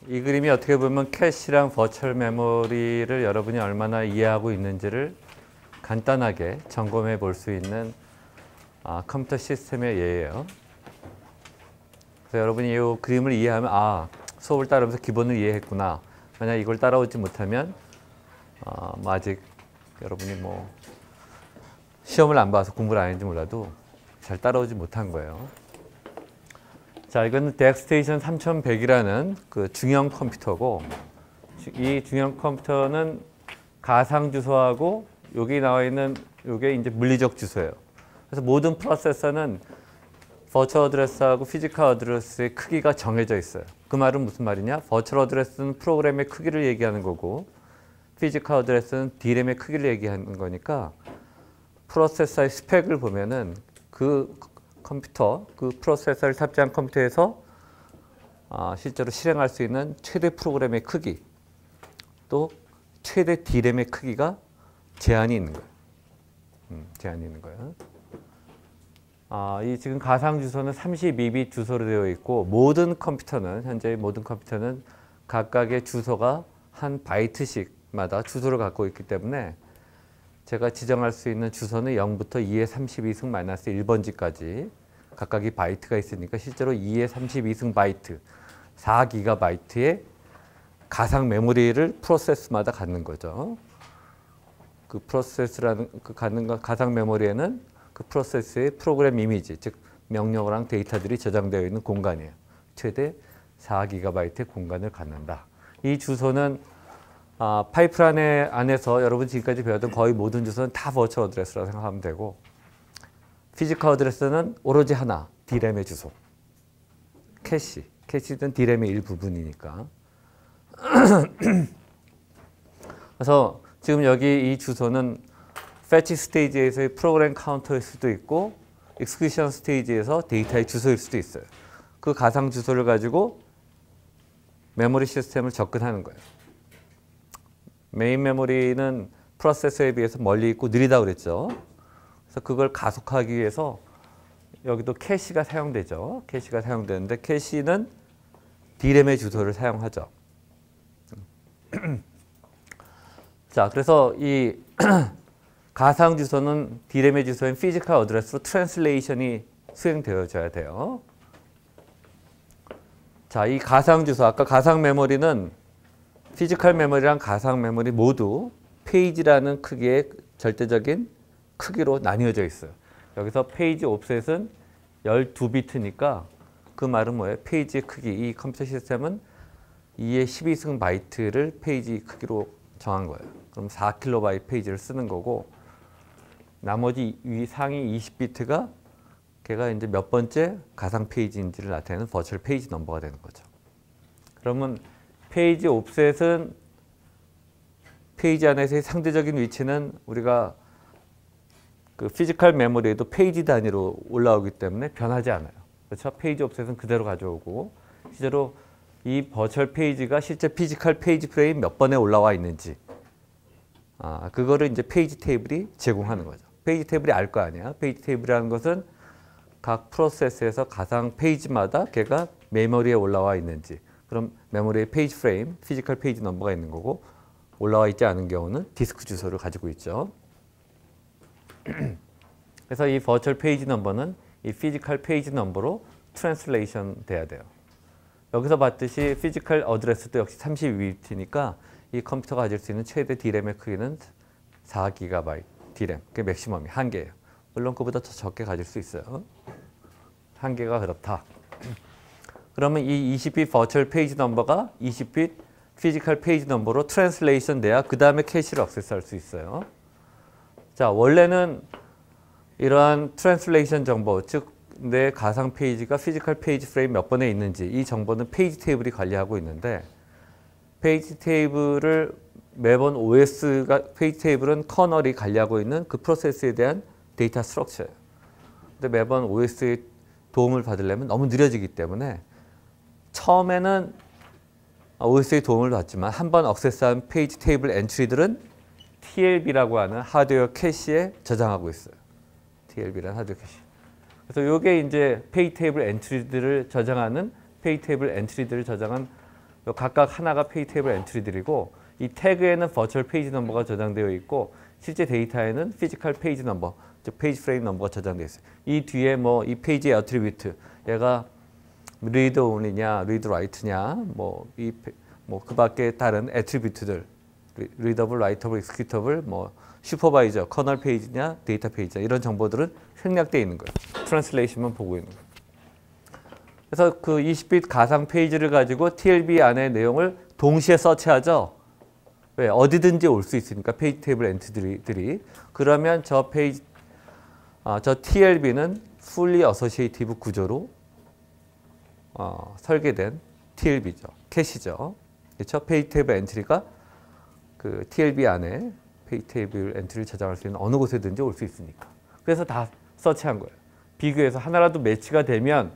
이 그림이 어떻게 보면 캐시랑 버추얼 메모리를 여러분이 얼마나 이해하고 있는지를 간단하게 점검해 볼 수 있는 컴퓨터 시스템의 예예요. 그래서 여러분이 이 그림을 이해하면 수업을 따르면서 기본을 이해했구나. 만약 이걸 따라오지 못하면 아직 여러분이 시험을 안 봐서 공부를 안 했는지 몰라도 잘 따라오지 못한 거예요. 자, 이건 덱스테이션 3100이라는 그 중형 컴퓨터고, 이 중형 컴퓨터는 가상 주소하고 여기 나와 있는 이게 이제 물리적 주소예요. 그래서 모든 프로세서는 버추얼 어드레스하고 피지컬 어드레스의 크기가 정해져 있어요. 그 말은 무슨 말이냐? 버추얼 어드레스는 프로그램의 크기를 얘기하는 거고, 피지컬 어드레스는 D램의 크기를 얘기하는 거니까 프로세서의 스펙을 보면은 그 컴퓨터, 그 프로세서를 탑재한 컴퓨터에서 실제로 실행할 수 있는 최대 프로그램의 크기, 또 최대 D램의 크기가 제한이 있는 거예요. 제한이 있는 거예요. 이 지금 가상 주소는 32빗 주소로 되어 있고, 모든 컴퓨터는, 현재 모든 컴퓨터는 각각의 주소가 한 바이트씩마다 주소를 갖고 있기 때문에 제가 지정할 수 있는 주소는 0부터 2의 32승 마이너스 1번지까지 각각이 바이트가 있으니까 실제로 2의 32승 바이트, 4기가바이트의 가상 메모리를 프로세스마다 갖는 거죠. 그 프로세스라는 가상 메모리에는 그 프로세스의 프로그램 이미지, 즉 명령어랑 데이터들이 저장되어 있는 공간이에요. 최대 4기가바이트의 공간을 갖는다. 이 주소는 파이프라인 안에서 여러분 지금까지 배웠던 거의 모든 주소는 다 버추얼 어드레스라고 생각하면 되고, 피지컬 어드레스는 오로지 하나, D램의 주소. 캐시는 D램의 일부분이니까. 그래서 지금 여기 이 주소는 패치 스테이지에서의 프로그램 카운터일 수도 있고, 익스큐션 스테이지에서 데이터의 주소일 수도 있어요. 그 가상 주소를 가지고 메모리 시스템을 접근하는 거예요. 메인 메모리는 프로세서에 비해서 멀리 있고 느리다고 그랬죠. 그래서 그걸 가속하기 위해서 여기도 캐시가 사용되죠. 캐시가 사용되는데 캐시는 D램의 주소를 사용하죠. 자, 그래서 이 가상 주소는 D램의 주소인 피지컬 어드레스로 트랜슬레이션이 수행되어져야 돼요. 자, 이 가상 주소, 아까 가상 메모리는 피지컬 메모리랑 가상 메모리 모두 페이지라는 크기의 절대적인 크기로 나뉘어져 있어요. 여기서 페이지 옵셋은 12비트니까 그 말은 뭐예요? 페이지의 크기. 이 컴퓨터 시스템은 2의 12승 바이트를 페이지 크기로 정한 거예요. 그럼 4KB 페이지를 쓰는 거고, 나머지 상위 20비트가 걔가 이제 몇 번째 가상 페이지인지를 나타내는 버추얼 페이지 넘버가 되는 거죠. 그러면 페이지 옵셋은 페이지 안에서의 상대적인 위치는 우리가 그 피지컬 메모리에도 페이지 단위로 올라오기 때문에 변하지 않아요. 그렇죠? 페이지 옵셋은 그대로 가져오고, 실제로 이 버추얼 페이지가 실제 피지컬 페이지 프레임 몇 번에 올라와 있는지, 그거를 이제 페이지 테이블이 제공하는 거죠. 페이지 테이블이 알 거 아니야. 페이지 테이블이라는 것은 각 프로세스에서 가상 페이지마다 걔가 메모리에 올라와 있는지, 그럼 메모리의 페이지 프레임, 피지컬 페이지 넘버가 있는 거고, 올라와 있지 않은 경우는 디스크 주소를 가지고 있죠. 그래서 이 버추얼 페이지 넘버는 이 피지컬 페이지 넘버로 트랜슬레이션 돼야 돼요. 여기서 봤듯이 피지컬 어드레스도 역시 32비트니까 이 컴퓨터가 가질 수 있는 최대 D램의 크기는 4GB D램, 그게 맥시멈이 한계예요. 물론 그보다 더 적게 가질 수 있어요. 한계가 그렇다. 그러면 이 20빗 버추얼 페이지 넘버가 20빗 피지컬 페이지 넘버로 트랜슬레이션 돼야 그 다음에 캐시를 액세스할 수 있어요. 자, 원래는 이러한 트랜슬레이션 정보, 즉 내 가상 페이지가 피지컬 페이지 프레임 몇 번에 있는지 이 정보는 페이지 테이블이 관리하고 있는데, 페이지 테이블을 매번 OS가, 페이지 테이블은 커널이 관리하고 있는 그 프로세스에 대한 데이터 스트럭처예요. 근데 매번 OS의 도움을 받으려면 너무 느려지기 때문에 처음에는 OS의 도움을 받지만 한번 액세스한 페이지 테이블 엔트리들은 TLB라고 하는 하드웨어 캐시에 저장하고 있어요. TLB라는 하드웨어 캐시. 그래서 이게 이제 페이지 테이블 엔트리들을 저장하는 페이지 테이블 엔트리들을 저장한 요 각각 하나가 페이지 테이블 엔트리들이고 이 태그에는 버추얼 페이지 넘버가 저장되어 있고 실제 데이터에는 피지컬 페이지 넘버, 즉 페이지 프레임 넘버가 저장되어 있어요. 이 뒤에 뭐 이 페이지의 어트리뷰트, 얘가 리드 온이냐, 리드 라이트냐, 뭐 그 밖에 다른 애트리뷰트들, 리더블, 라이터블, 익스큐터블, 뭐 슈퍼바이저, 커널 페이지냐, 데이터 페이지냐 이런 정보들은 생략되어 있는 거예요. 트랜슬레이션만 보고 있는 거예요. 그래서 그 20빛 가상 페이지를 가지고 TLB 안의 내용을 동시에 서치하죠. 왜? 어디든지 올 수 있으니까 페이지 테이블 엔트리들이. 그러면 저 TLB는 fully associative 구조로 설계된 TLB죠. 캐시죠. 그렇죠? 페이지 테이블 엔트리가 그 TLB 안에 페이지 테이블 엔트리를 저장할 수 있는 어느 곳에든지 올 수 있으니까. 그래서 다 서치한 거예요. 비교해서 하나라도 매치가 되면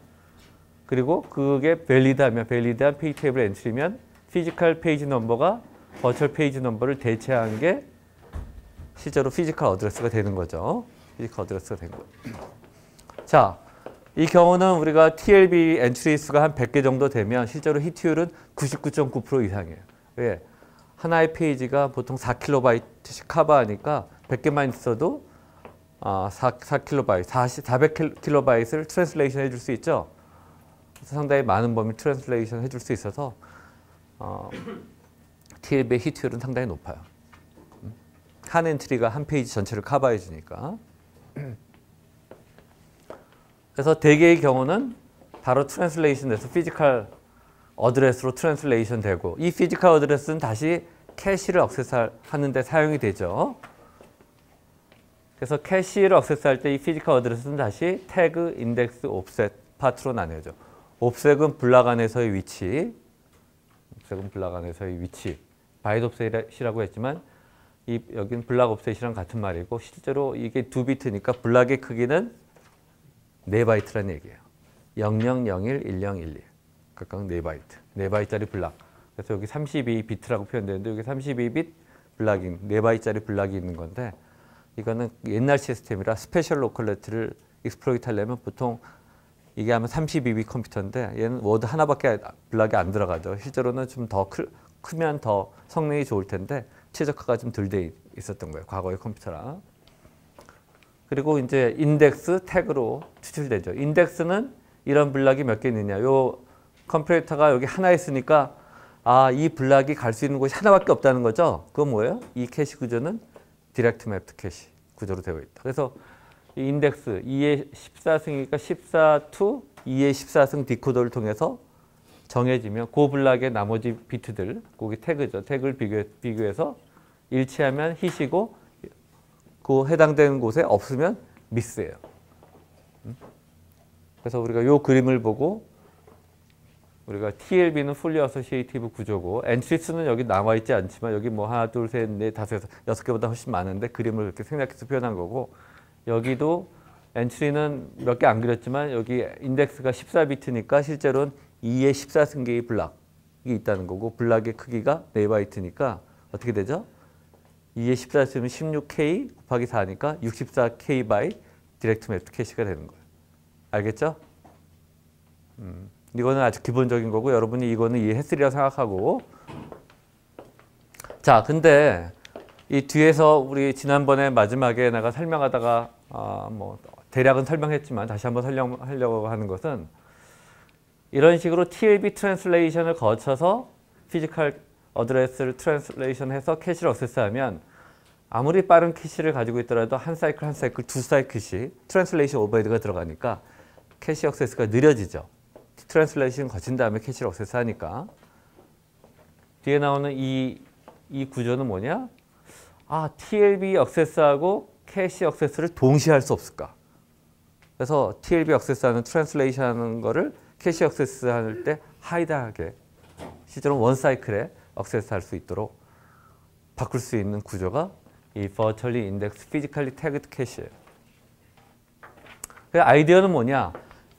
그리고 그게 밸리드한 페이지 테이블 엔트리면 피지컬 페이지 넘버가 버추얼 페이지 넘버를 대체한 게 실제로 피지컬 어드레스가 되는 거죠. 피지컬 어드레스가 된 거예요. 자, 이 경우는 우리가 TLB 엔트리 수가 한 100개 정도 되면 실제로 히트율은 99.9% 이상이에요. 왜? 하나의 페이지가 보통 4kB씩 커버하니까 100개만 있어도 4kB, 400kB를 트랜슬레이션 해줄 수 있죠. 상당히 많은 범위 트랜슬레이션 해줄 수 있어서 TLB의 히트율은 상당히 높아요. 한 엔트리가 한 페이지 전체를 커버해 주니까. 그래서 대개의 경우는 바로 트랜슬레이션 돼서 피지컬 어드레스로 트랜슬레이션 되고 이 피지컬 어드레스는 다시 캐시를 액세스하는 데 사용이 되죠. 그래서 캐시를 액세스할 때 이 피지컬 어드레스는 다시 태그, 인덱스, 옵셋 파트로 나뉘어져. 옵셋은 블락 안에서의 위치, 바이트 옵셋이라고 했지만 여긴 블락 옵셋이랑 같은 말이고 실제로 이게 2비트니까 블락의 크기는 4바이트라는 얘기예요. 0001, 1012 각각 4바이트, 4바이트짜리 블락. 그래서 여기 32비트라고 표현되는데 여기 32비트 블락인 4바이트짜리 블락이 있는 건데 이거는 옛날 시스템이라 스페셜 로컬레트를 익스플로이트 하려면 보통 이게 아마 32비 컴퓨터인데 얘는 워드 하나밖에 블락이 안 들어가죠. 실제로는 좀 더 크면 더 성능이 좋을 텐데 최적화가 좀 덜 돼 있었던 거예요. 과거의 컴퓨터랑. 그리고 이제 인덱스 태그로 추출되죠. 인덱스는 이런 블락이 몇 개 있느냐. 요 컴퓨터가 여기 하나 있으니까 이 블락이 갈 수 있는 곳이 하나밖에 없다는 거죠. 그건 뭐예요? 이 캐시 구조는 디렉트 맵드 캐시 구조로 되어 있다. 그래서 이 인덱스 2의 14승이니까 14 to 2의 14승 디코더를 통해서 정해지면 그 블락의 나머지 비트들, 거기 태그죠. 태그를 비교해서 일치하면 hit이고 그 해당되는 곳에 없으면 miss예요. 그래서 우리가 이 그림을 보고 우리가 TLB는 fully associative 구조고 엔트리 수는 여기 나와 있지 않지만 여기 뭐 하나, 둘, 셋, 넷, 다섯, 여섯 개보다 훨씬 많은데 그림을 이렇게 생략해서 표현한 거고 여기도 엔트리는 몇 개 안 그렸지만 여기 인덱스가 14비트니까 실제로는 2의 14승계의 블락이 있다는 거고 블락의 크기가 4바이트니까 어떻게 되죠? 2의 14승은 16K 곱하기 4니까 64K 바이 디렉트 맵드 캐시가 되는 거예요. 알겠죠? 이거는 아주 기본적인 거고 여러분이 이거는 이해했으리라 생각하고 자, 근데 이 뒤에서 우리 지난번에 마지막에 내가 설명하다가 뭐 대략은 설명했지만 다시 한번 설명하려고 하는 것은 이런 식으로 TLB 트랜슬레이션을 거쳐서 피지컬 어드레스를 트랜슬레이션해서 캐시를 액세스하면 아무리 빠른 캐시를 가지고 있더라도 한 사이클 두 사이클씩 트랜슬레이션 오버헤드가 들어가니까 캐시 액세스가 느려지죠. 트랜슬레이션 거친 다음에 캐시를 액세스하니까 뒤에 나오는 이 구조는 뭐냐? TLB 액세스하고 캐시 액세스를 동시에 할 수 없을까? 그래서 TLB 액세스하는 트랜슬레이션 하는 거를 캐시 액세스할 때 하이드하게 실제로 원 사이클에 액세스할 수 있도록 바꿀 수 있는 구조가 이 Virtually Indexed Physically Tagged Cache예요. 그 아이디어는 뭐냐?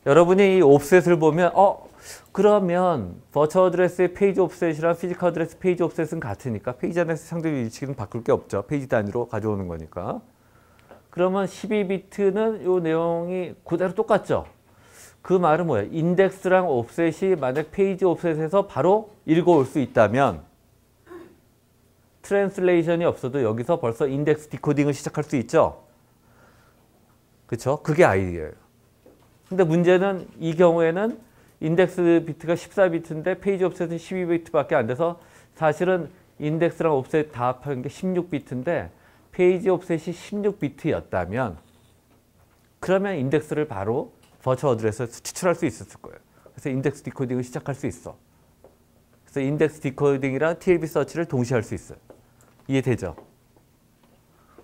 여러분이 이 옵셋을 보면 그러면 버추얼 어드레스의 페이지 옵셋이랑 피지컬 어드레스 페이지 옵셋은 같으니까 페이지 안에서 상대 위치는 바꿀 게 없죠. 페이지 단위로 가져오는 거니까. 그러면 12비트는 이 내용이 그대로 똑같죠. 그 말은 뭐야? 인덱스랑 옵셋이 만약 페이지 옵셋에서 바로 읽어올 수 있다면 트랜슬레이션이 없어도 여기서 벌써 인덱스 디코딩을 시작할 수 있죠? 그렇죠? 그게 아이디어예요. 근데 문제는 이 경우에는 인덱스 비트가 14비트인데 페이지 옵셋은 12비트밖에 안 돼서 사실은 인덱스랑 옵셋 다 합한 게 16비트인데 페이지 옵셋이 16비트였다면 그러면 인덱스를 바로 버추얼 어드레스에서 추출할 수 있었을 거예요. 그래서 인덱스 디코딩을 시작할 수 있어. 그래서 인덱스 디코딩이랑 TLB 서치를 동시에 할 수 있어요. 이해되죠?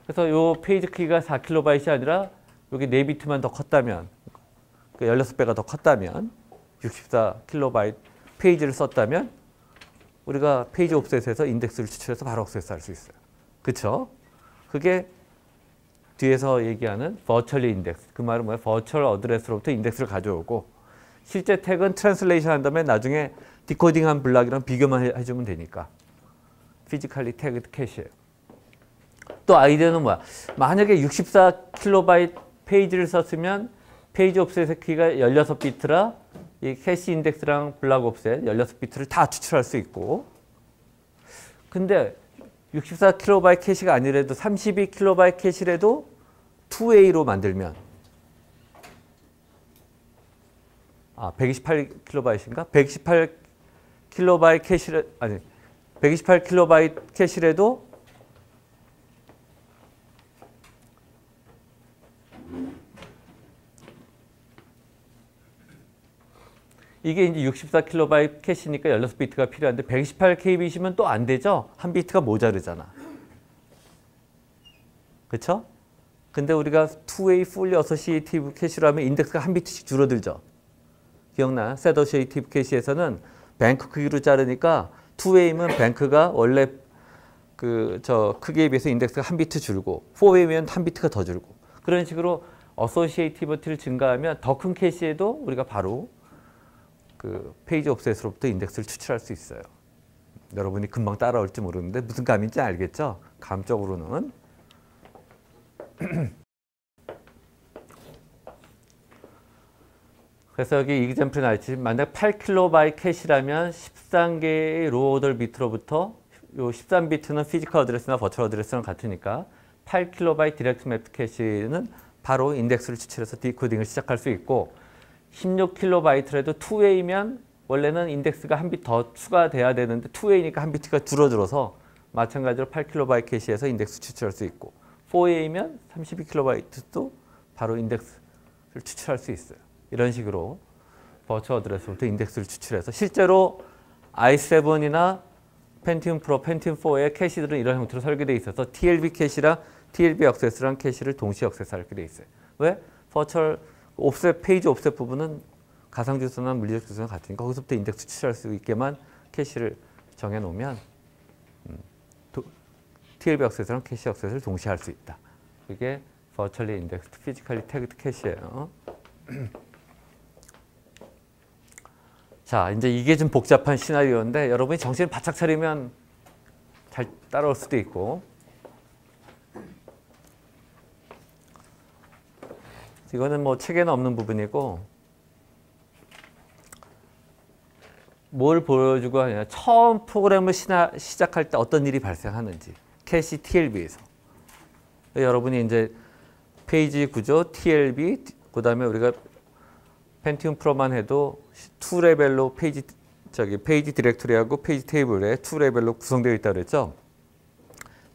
그래서 요 페이지 크기가 4KB 아니라 여기 4비트만 더 컸다면 16배가 더 컸다면 64KB 페이지를 썼다면 우리가 페이지 옵셋에서 인덱스를 추출해서 바로 액세스할 수 있어요. 그렇죠? 그게 뒤에서 얘기하는 버추얼리 인덱스. 그 말은 뭐야? 버추얼 어드레스로부터 인덱스를 가져오고 실제 태그는 트랜슬레이션 한 다음에 나중에 디코딩한 블락이랑 비교만 해주면 되니까 피지컬리 태그드 캐시예요. 또 아이디어는 뭐야? 만약에 64KB 페이지를 썼으면 페이지 옵셋의 키가 16비트라 이 캐시 인덱스랑 블락 옵셋 16비트를 다 추출할 수 있고 근데 64KB 캐시가 아니라도 32KB 캐시라도 2A로 만들면 128KB인가? 128KB 캐시를 아니 128KB 캐시라도 이게 이제 64KB 캐시니까 16비트가 필요한데 128KB시면 또 안 되죠? 한 비트가 모자르잖아. 그렇죠? 근데 우리가 2A fully associative 캐시로 하면 인덱스가 한 비트씩 줄어들죠. 기억나? set associative 캐시에서는 뱅크 크기로 자르니까 2A면 뱅크가 원래 크기에 비해서 인덱스가 한 비트 줄고 4A면 한 비트가 더 줄고 그런 식으로 associativity를 증가하면 더 큰 캐시에도 우리가 바로 페이지 옵셋으로부터 인덱스를 추출할 수 있어요. 여러분이 금방 따라올지 모르는데 무슨 감인지 알겠죠? 감적으로는. 그래서 여기 이그젬플이 나있지. 만약 8KB 캐시라면 13개의 로우 오더 비트로부터 요 13비트는 피지컬 어드레스나 버추얼 어드레스랑 같으니까 8KB 디렉트 맵 캐시는 바로 인덱스를 추출해서 디코딩을 시작할 수 있고 16KB라도 2A면 원래는 인덱스가 한 비트 더 추가돼야 되는데 2A니까 한 비트가 줄어들어서 마찬가지로 8KB 캐시에서 인덱스 추출할 수 있고 4A면 32KB도 바로 인덱스를 추출할 수 있어요. 이런 식으로 버추얼 어드레스부터 인덱스를 추출해서 실제로 i7이나 펜티움 프로, 펜티움 4의 캐시들은 이런 형태로 설계되어 있어서 TLB 캐시랑 TLB 액세스랑 캐시를 동시에 액세스하게 되어 있어요. 왜? 버추얼 옵셋, 페이지 옵셋 부분은 가상 주소나 물리적 주소랑 같으니까 거기서부터 인덱스 추출할 수 있게만 캐시를 정해놓으면 TLB 액세스랑 캐시 액세스를 동시에 할 수 있다. 이게 Virtually Indexed Physically Tagged Cache예요. 자, 이제 이게 좀 복잡한 시나리오인데 여러분이 정신을 바짝 차리면 잘 따라올 수도 있고 이거는 뭐 책에는 없는 부분이고 뭘 보여주고 하냐 처음 프로그램을 시작할 때 어떤 일이 발생하는지 캐시 TLB에서 여러분이 이제 페이지 구조 TLB 그 다음에 우리가 펜티움 프로만 해도 2레벨로 페이지 디렉토리하고 페이지 테이블에 2레벨로 구성되어 있다고 그랬죠.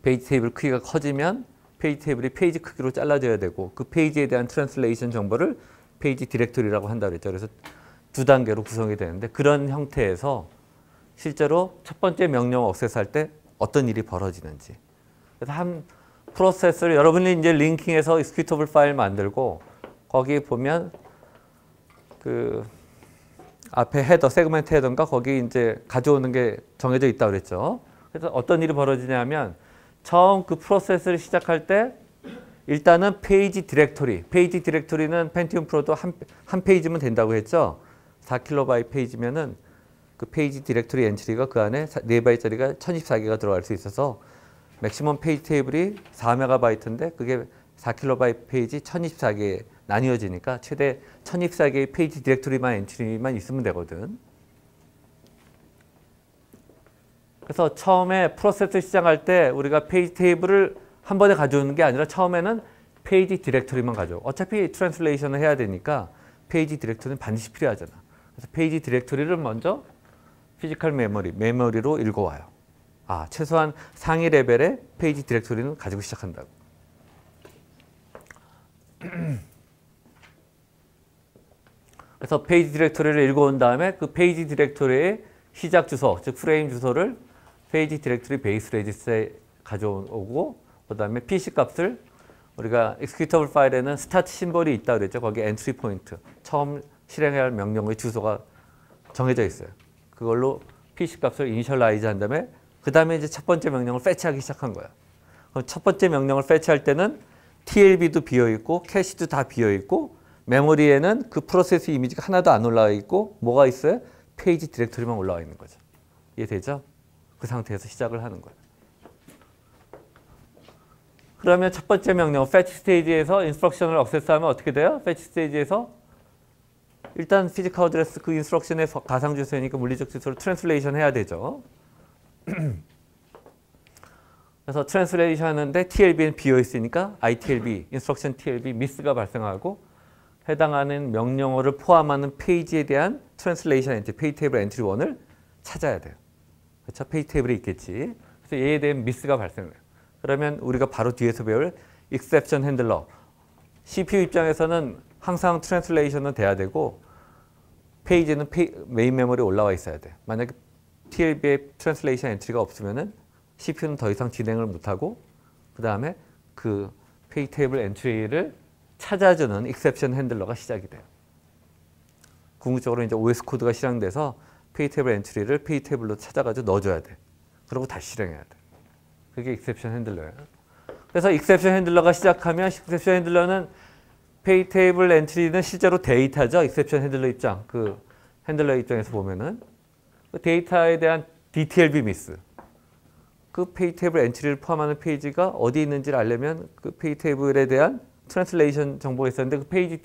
페이지 테이블 크기가 커지면 페이지 테이블이 페이지 크기로 잘라져야 되고 그 페이지에 대한 트랜슬레이션 정보를 페이지 디렉토리라고 한다고 그랬죠. 그래서 두 단계로 구성이 되는데 그런 형태에서 실제로 첫 번째 명령 액세스할 때 어떤 일이 벌어지는지. 그래서 한 프로세스를 여러분이 이제 링킹해서 executable 파일 만들고 거기 보면 그 앞에 헤더, 세그멘트 헤더인가 거기 이제 가져오는 게 정해져 있다고 그랬죠. 그래서 어떤 일이 벌어지냐면 처음 그 프로세스를 시작할 때 일단은 페이지 디렉토리는 펜티움 프로도 한 페이지면 된다고 했죠. 4KB 페이지면은 그 페이지 디렉토리 엔트리가 그 안에 4바이트짜리가 1024개가 들어갈 수 있어서 맥시멈 페이지 테이블이 4MB인데 그게 4KB 페이지 1024개 나뉘어지니까 최대 1024개의 페이지 디렉토리만 엔트리만 있으면 되거든. 그래서 처음에 프로세스 시작할 때 우리가 페이지 테이블을 한 번에 가져오는 게 아니라 처음에는 페이지 디렉토리만 가져오. 어차피 트랜슬레이션을 해야 되니까 페이지 디렉토리는 반드시 필요하잖아. 그래서 페이지 디렉토리를 먼저 피지컬 메모리로 읽어와요. 최소한 상위 레벨의 페이지 디렉토리는 가지고 시작한다고. 그래서 페이지 디렉토리를 읽어온 다음에 그 페이지 디렉토리의 시작 주소, 즉 프레임 주소를 페이지 디렉토리 베이스 레지스터에 가져오고 그 다음에 PC 값을 우리가 executable 파일에는 스타트 심볼이 있다고 그랬죠. 거기에 엔트리 포인트, 처음 실행해야 할 명령의 주소가 정해져 있어요. 그걸로 PC 값을 이니셜라이즈 한 다음에 그 다음에 이제 첫 번째 명령을 패치하기 시작한 거야. 그럼 첫 번째 명령을 패치할 때는 TLB도 비어있고 캐시도 다 비어있고 메모리에는 그 프로세스 이미지가 하나도 안 올라와 있고 뭐가 있어요? 페이지 디렉토리만 올라와 있는 거죠. 이해되죠? 그 상태에서 시작을 하는 거예요. 그러면 첫 번째 명령 fetch 스테이지에서 인스트럭션을 액세스하면 어떻게 돼요? fetch 스테이지에서 일단 피지컬 어드레스 그 인스트럭션의 가상 주소니까 물리적 주소를 트랜슬레이션 해야 되죠. 그래서 트랜슬레이션 하는데 TLB는 비어 있으니까 ITLB, 인스트럭션 TLB 미스가 발생하고 해당하는 명령어를 포함하는 페이지에 대한 트랜슬레이션 엔트리, 페이지 테이블 엔트리 1을 찾아야 돼요. 그렇죠? 페이지 테이블에 있겠지. 그래서 얘에 대한 미스가 발생해요. 그러면 우리가 바로 뒤에서 배울 exception handler. CPU 입장에서는 항상 트랜슬레이션은 돼야 되고 페이지는 메인 메모리에 올라와 있어야 돼. 만약에 TLB에 트랜슬레이션 엔트리가 없으면은 CPU는 더 이상 진행을 못하고 그 다음에 그 페이지 테이블 엔트리를 찾아주는 exception handler가 시작이 돼요. 궁극적으로 이제 OS 코드가 실행돼서 페이지 테이블 엔트리를 페이지 테이블로 찾아가지고 넣어줘야 돼. 그리고 다시 실행해야 돼. 그게 exception handler예요. 그래서 exception handler가 시작하면 exception handler는 페이지 테이블 엔트리는 실제로 데이터죠. exception handler 입장, 그 핸들러 입장에서 보면은 그 데이터에 대한 DTLB 미스. 그 페이지 테이블 엔트리를 포함하는 페이지가 어디 있는지를 알려면 그 페이지 테이블에 대한 트랜슬레이션 정보가 있었는데 그 페이지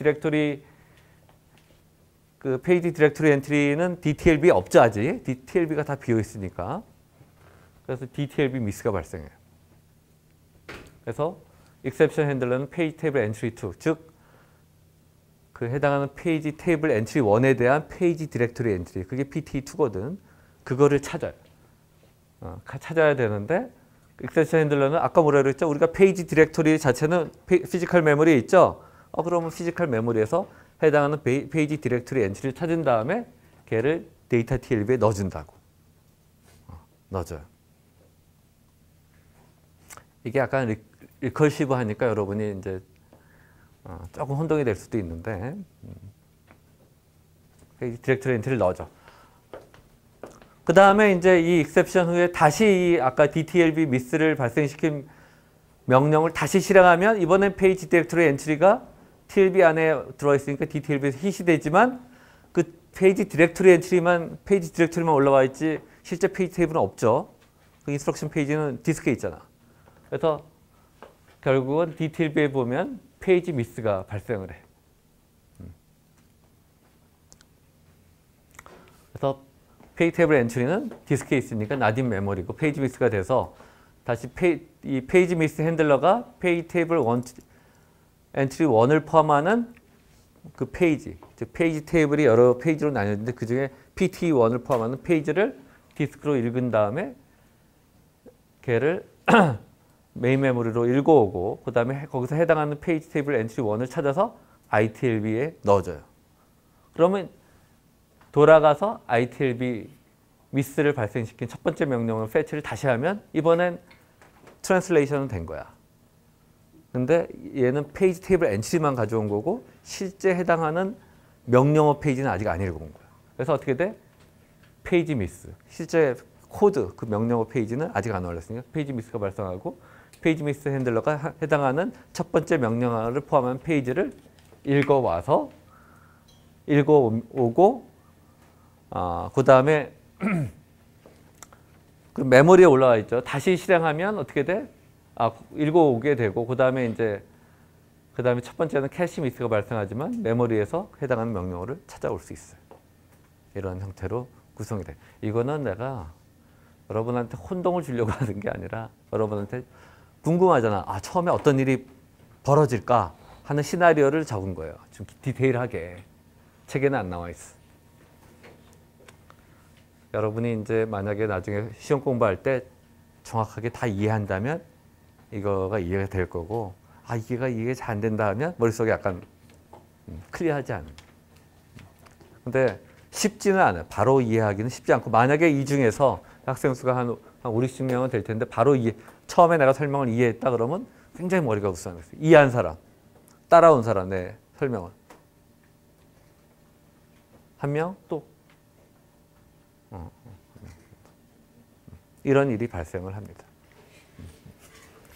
디렉토리 엔트리는 DTLB 없죠 아직. DTLB가 다 비어 있으니까. 그래서 DTLB 미스가 발생해요. 그래서 exception handler는 페이지 테이블 엔트리 2, 즉 그 해당하는 페이지 테이블 엔트리 1에 대한 페이지 디렉토리 엔트리, 그게 PT2거든. 그거를 찾아요. 찾아야 되는데 exception handler는 아까 뭐라 그랬죠? 우리가 페이지 디렉토리 자체는 피지컬 메모리에 있죠? 그러면 피지컬 메모리에서 해당하는 페이지 디렉토리 엔트리를 찾은 다음에 걔를 데이터 TLB에 넣어준다고. 넣어줘요. 이게 약간 리커시브 하니까 여러분이 이제 조금 혼동이 될 수도 있는데 페이지 디렉토리 엔트리를 넣어줘. 그 다음에 이제 이 exception 후에 다시 이 아까 DTLB 미스를 발생시킨 명령을 다시 실행하면 이번엔 페이지 디렉토리 엔트리가 TLB 안에 들어있으니까 DTLB에서 히시 되지만 그 페이지 디렉토리만 올라와 있지 실제 페이지 테이블은 없죠. 그 인스트럭션 페이지는 디스크에 있잖아. 그래서 결국은 DTLB에 보면 페이지 미스가 발생을 해. 그래서 페이지 테이블 엔트리는 디스크에 있으니까 나딘 메모리고 페이지 미스가 돼서 다시 이 페이지 미스 핸들러가 페이지 테이블 엔트리 1을 포함하는 그 페이지, 즉 페이지 테이블이 여러 페이지로 나뉘었는데 그 중에 PT1을 포함하는 페이지를 디스크로 읽은 다음에 걔를 메인 메모리로 읽어오고 그 다음에 거기서 해당하는 페이지 테이블 엔트리 1을 찾아서 ITLB에 넣어줘요. 그러면 돌아가서 ITLB 미스를 발생시킨 첫 번째 명령을 fetch를 다시 하면 이번엔 트랜슬레이션은 된 거야. 근데 얘는 페이지 테이블 엔트리만 가져온 거고 실제 해당하는 명령어 페이지는 아직 안 읽어온 거야. 그래서 어떻게 돼? 페이지 미스. 실제 코드, 그 명령어 페이지는 아직 안 올렸으니까 페이지 미스가 발생하고 페이지 미스 핸들러가 해당하는 첫 번째 명령어를 포함한 페이지를 읽어와서 읽어오고 그 다음에 그 메모리에 올라와 있죠. 다시 실행하면 어떻게 돼? 읽어오게 되고 그 다음에 이제 그 다음에 첫 번째는 캐시 미스가 발생하지만 메모리에서 해당하는 명령어를 찾아올 수 있어요. 이런 형태로 구성이 돼. 이거는 내가 여러분한테 혼동을 주려고 하는 게 아니라 여러분한테 궁금하잖아. 아, 처음에 어떤 일이 벌어질까 하는 시나리오를 적은 거예요. 좀 디테일하게. 책에는 안 나와 있어. 여러분이 이제 만약에 나중에 시험 공부할 때 정확하게 다 이해한다면 이거가 이해가 될 거고, 아, 이게 잘 안 된다 하면 머릿속에 약간 클리어하지 않아요. 근데 쉽지는 않아요. 바로 이해하기는 쉽지 않고, 만약에 이 중에서 학생 수가 한 5, 60명은 될 텐데 바로 처음에 내가 설명을 이해했다 그러면 굉장히 머리가 우스워졌어요. 이해한 사람, 따라온 사람, 내 설명을. 한 명 또 이런 일이 발생을 합니다.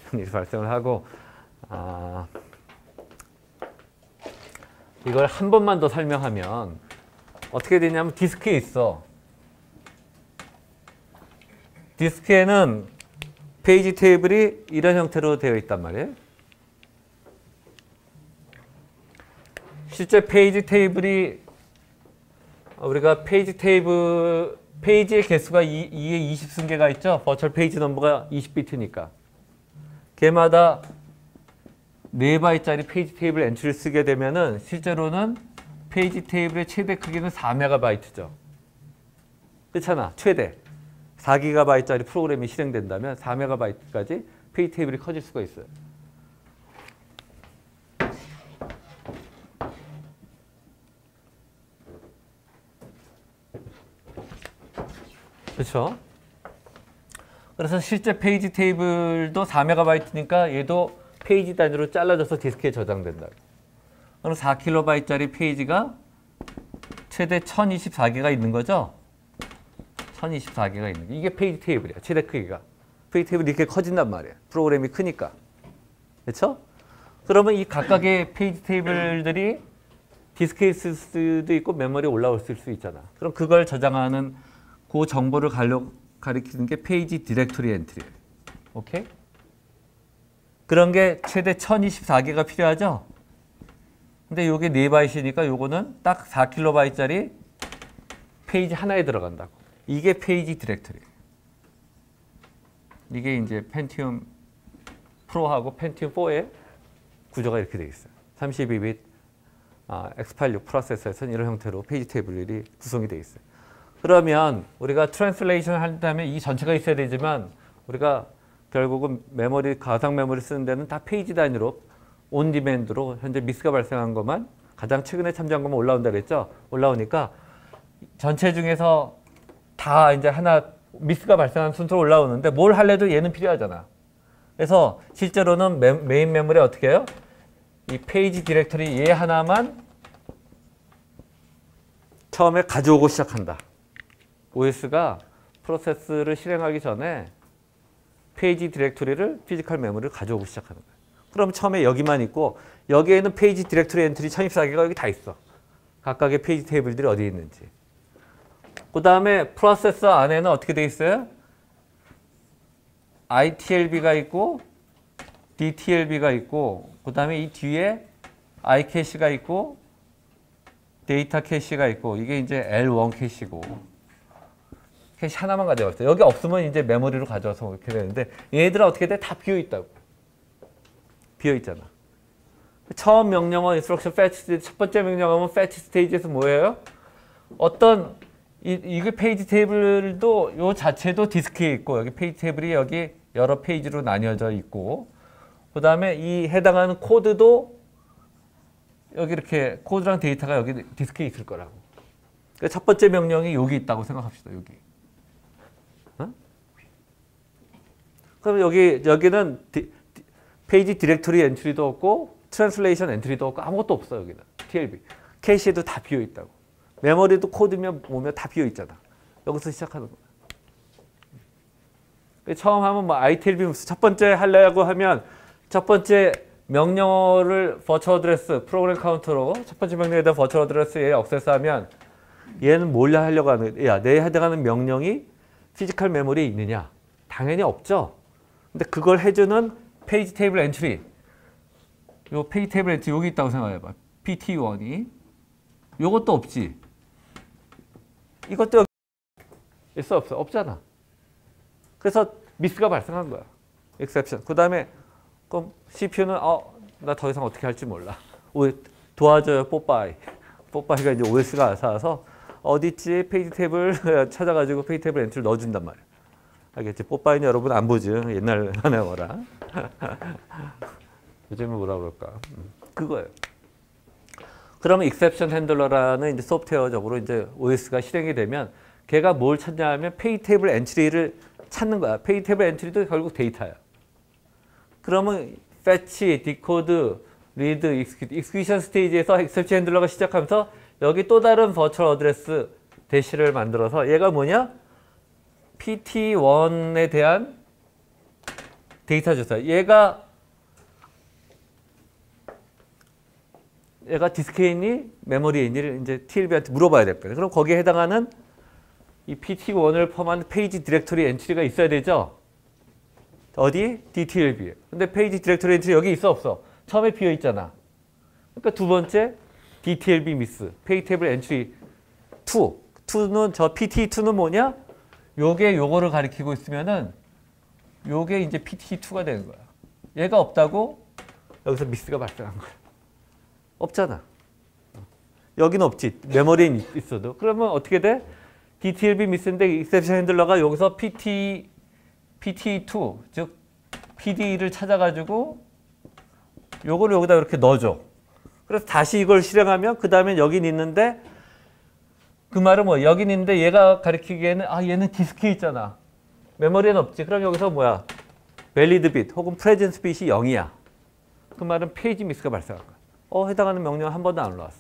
이런 일이 발생을 하고, 이걸 한 번만 더 설명하면 어떻게 되냐면 디스크에 있어. 디스크에는 페이지 테이블이 이런 형태로 되어 있단 말이에요. 실제 페이지 테이블이 우리가 페이지의 개수가 2에 20승계가 있죠. 버추얼 페이지 넘버가 20비트니까. 걔마다 4바이트짜리 페이지 테이블 엔트리를 쓰게 되면은 실제로는 페이지 테이블의 최대 크기는 4MB죠. 그렇잖아. 최대. 4GB짜리 프로그램이 실행된다면 4MB까지 페이지 테이블이 커질 수가 있어요. 그렇죠? 그래서 실제 페이지 테이블도 4MB니까 얘도 페이지 단위로 잘라져서 디스크에 저장된다. 그럼 4KB 페이지가 최대 1024개가 있는 거죠? 1024개가 있는 게. 이게 페이지 테이블이야. 최대 크기가. 페이지 테이블이 이렇게 커진단 말이에요. 프로그램이 크니까. 그렇죠? 그러면 이 각각의 페이지 테이블들이 디스크에 있을 수도 있고 메모리에 올라올 수 있잖아. 그럼 그걸 저장하는 그 정보를 가리키는 게 페이지 디렉토리 엔트리예요. 오케이? 그런 게 최대 1024개가 필요하죠? 근데 요게 4바이트니까 요거는 딱 4KB 페이지 하나에 들어간다고. 이게 페이지 디렉토리. 이게 이제 펜티움 프로하고 펜티움 4의 구조가 이렇게 되어 있어요. 32비트 X86 프로세서에서는 이런 형태로 페이지 테이블이 구성이 되어 있어요. 그러면 우리가 트랜슬레이션을 한다면 이 전체가 있어야 되지만 우리가 결국은 가상 메모리 쓰는 데는 다 페이지 단위로 온 디맨드로 현재 미스가 발생한 것만 가장 최근에 참조한 것만 올라온다 그랬죠. 올라오니까 전체 중에서 다 이제 하나 미스가 발생한 순서로 올라오는데 뭘 할래도 얘는 필요하잖아. 그래서 실제로는 메인 메모리에 어떻게 해요? 이 페이지 디렉터리 얘 하나만 처음에 가져오고 시작한다. OS가 프로세스를 실행하기 전에 페이지 디렉토리를 피지컬 메모리를 가져오고 시작하는 거예요. 그럼 처음에 여기만 있고 여기에는 페이지 디렉토리 엔트리 1024개가 여기 다 있어. 각각의 페이지 테이블들이 어디에 있는지. 그 다음에 프로세서 안에는 어떻게 돼 있어요? ITLB가 있고 DTLB가 있고 그 다음에 이 뒤에 iCache가 있고 데이터 캐시가 있고 이게 이제 L1 캐시고 캐시 하나만 가져왔어요. 여기 없으면 이제 메모리로 가져와서 이렇게 되는데 얘들은 어떻게 돼? 다 비어있다고. 비어있잖아. 처음 명령어 인스트럭션 fetch 스테이지 첫 번째 명령어는 fetch 스테이지에서 뭐예요? 어떤 이게 페이지 테이블도 요 자체도 디스크에 있고 여기 페이지 테이블이 여기 여러 페이지로 나뉘어져 있고 그 다음에 이 해당하는 코드도 여기 이렇게 코드랑 데이터가 여기 디스크에 있을 거라고. 그러니까 첫 번째 명령이 여기 있다고 생각합시다. 여기. 어? 그럼 여기는 페이지 디렉토리 엔트리도 없고 트랜슬레이션 엔트리도 없고 아무것도 없어. 여기는 TLB. 캐시에도 다 비어 있다고. 메모리도 코드면 보면 다 비어 있잖아. 여기서 시작하는 거야. 처음 하면 뭐 ITLB 첫 번째 하려고 하면 첫 번째 명령어를 버추얼 어드레스 프로그램 카운터로 첫 번째 명령에다 버추얼 어드레스에 액세스하면 얘는 뭘 하려고 하는 거야? 야, 내에 해당하는 명령이 피지컬 메모리에 있느냐? 당연히 없죠. 근데 그걸 해주는 페이지 테이블 엔트리 요 페이지 테이블 엔트리 여기 있다고 생각해봐. PT1이. 요것도 없지. 이것도 있어 없어? 없잖아. 그래서 미스가 발생한 거야. exception. 그 다음에 그럼 CPU는 나 더 이상 어떻게 할지 몰라. 도와줘요. 뽀빠이. 뽀빠이가 이제 OS가 알아서 어딨지? 페이지 탭을 찾아가지고 페이지 탭을 엔트리를 넣어준단 말이야. 알겠지? 뽀빠이는 여러분 안 보지? 옛날 하나 뭐라. 요즘은 뭐라 그럴까? 그거예요. 그러면 exception handler라는 이제 소프트웨어적으로 이제 OS가 실행이 되면 걔가 뭘 찾냐 하면 페이지 탭을 엔트리를 찾는 거야. 페이지 탭을 엔트리도 결국 데이터야. 그러면 fetch, decode, read, execute, execution 스테이지에서 exception handler가 시작하면서 여기 또 다른 버추얼 어드레스 대시를 만들어서 얘가 뭐냐? PT1에 대한 데이터 조사. 얘가 디스크에 있니? 메모리에 있니를 이제 TLB한테 물어봐야 될 거예요. 그럼 거기에 해당하는 이 PT1을 포함한 페이지 디렉토리 엔트리가 있어야 되죠? 어디? DTLB에. 근데 페이지 디렉토리 엔트리 여기 있어 없어? 처음에 비어 있잖아. 그러니까 두 번째 DTLB 미스. 페이지 테이블 엔트리 2. 2는 저 PT2는 뭐냐? 요게 요거를 가리키고 있으면은 요게 이제 PT2가 되는 거야. 얘가 없다고 여기서 미스가 발생한 거야. 없잖아. 여기는 없지. 메모리에 있어도. 그러면 어떻게 돼? DTLB 미스인데 exception handler가 여기서 PT2, 즉 PD를 찾아가지고 요거를 여기다 이렇게 넣어줘. 그래서 다시 이걸 실행하면 그 다음에 여긴 있는데 그 말은 뭐 여긴 있는데 얘가 가리키기에는 얘는 디스크에 있잖아. 메모리에는 없지. 그럼 여기서 뭐야? valid bit 혹은 presence bit이 0이야. 그 말은 페이지 미스가 발생한 거야. 해당하는 명령 한 번도 안 올라왔어.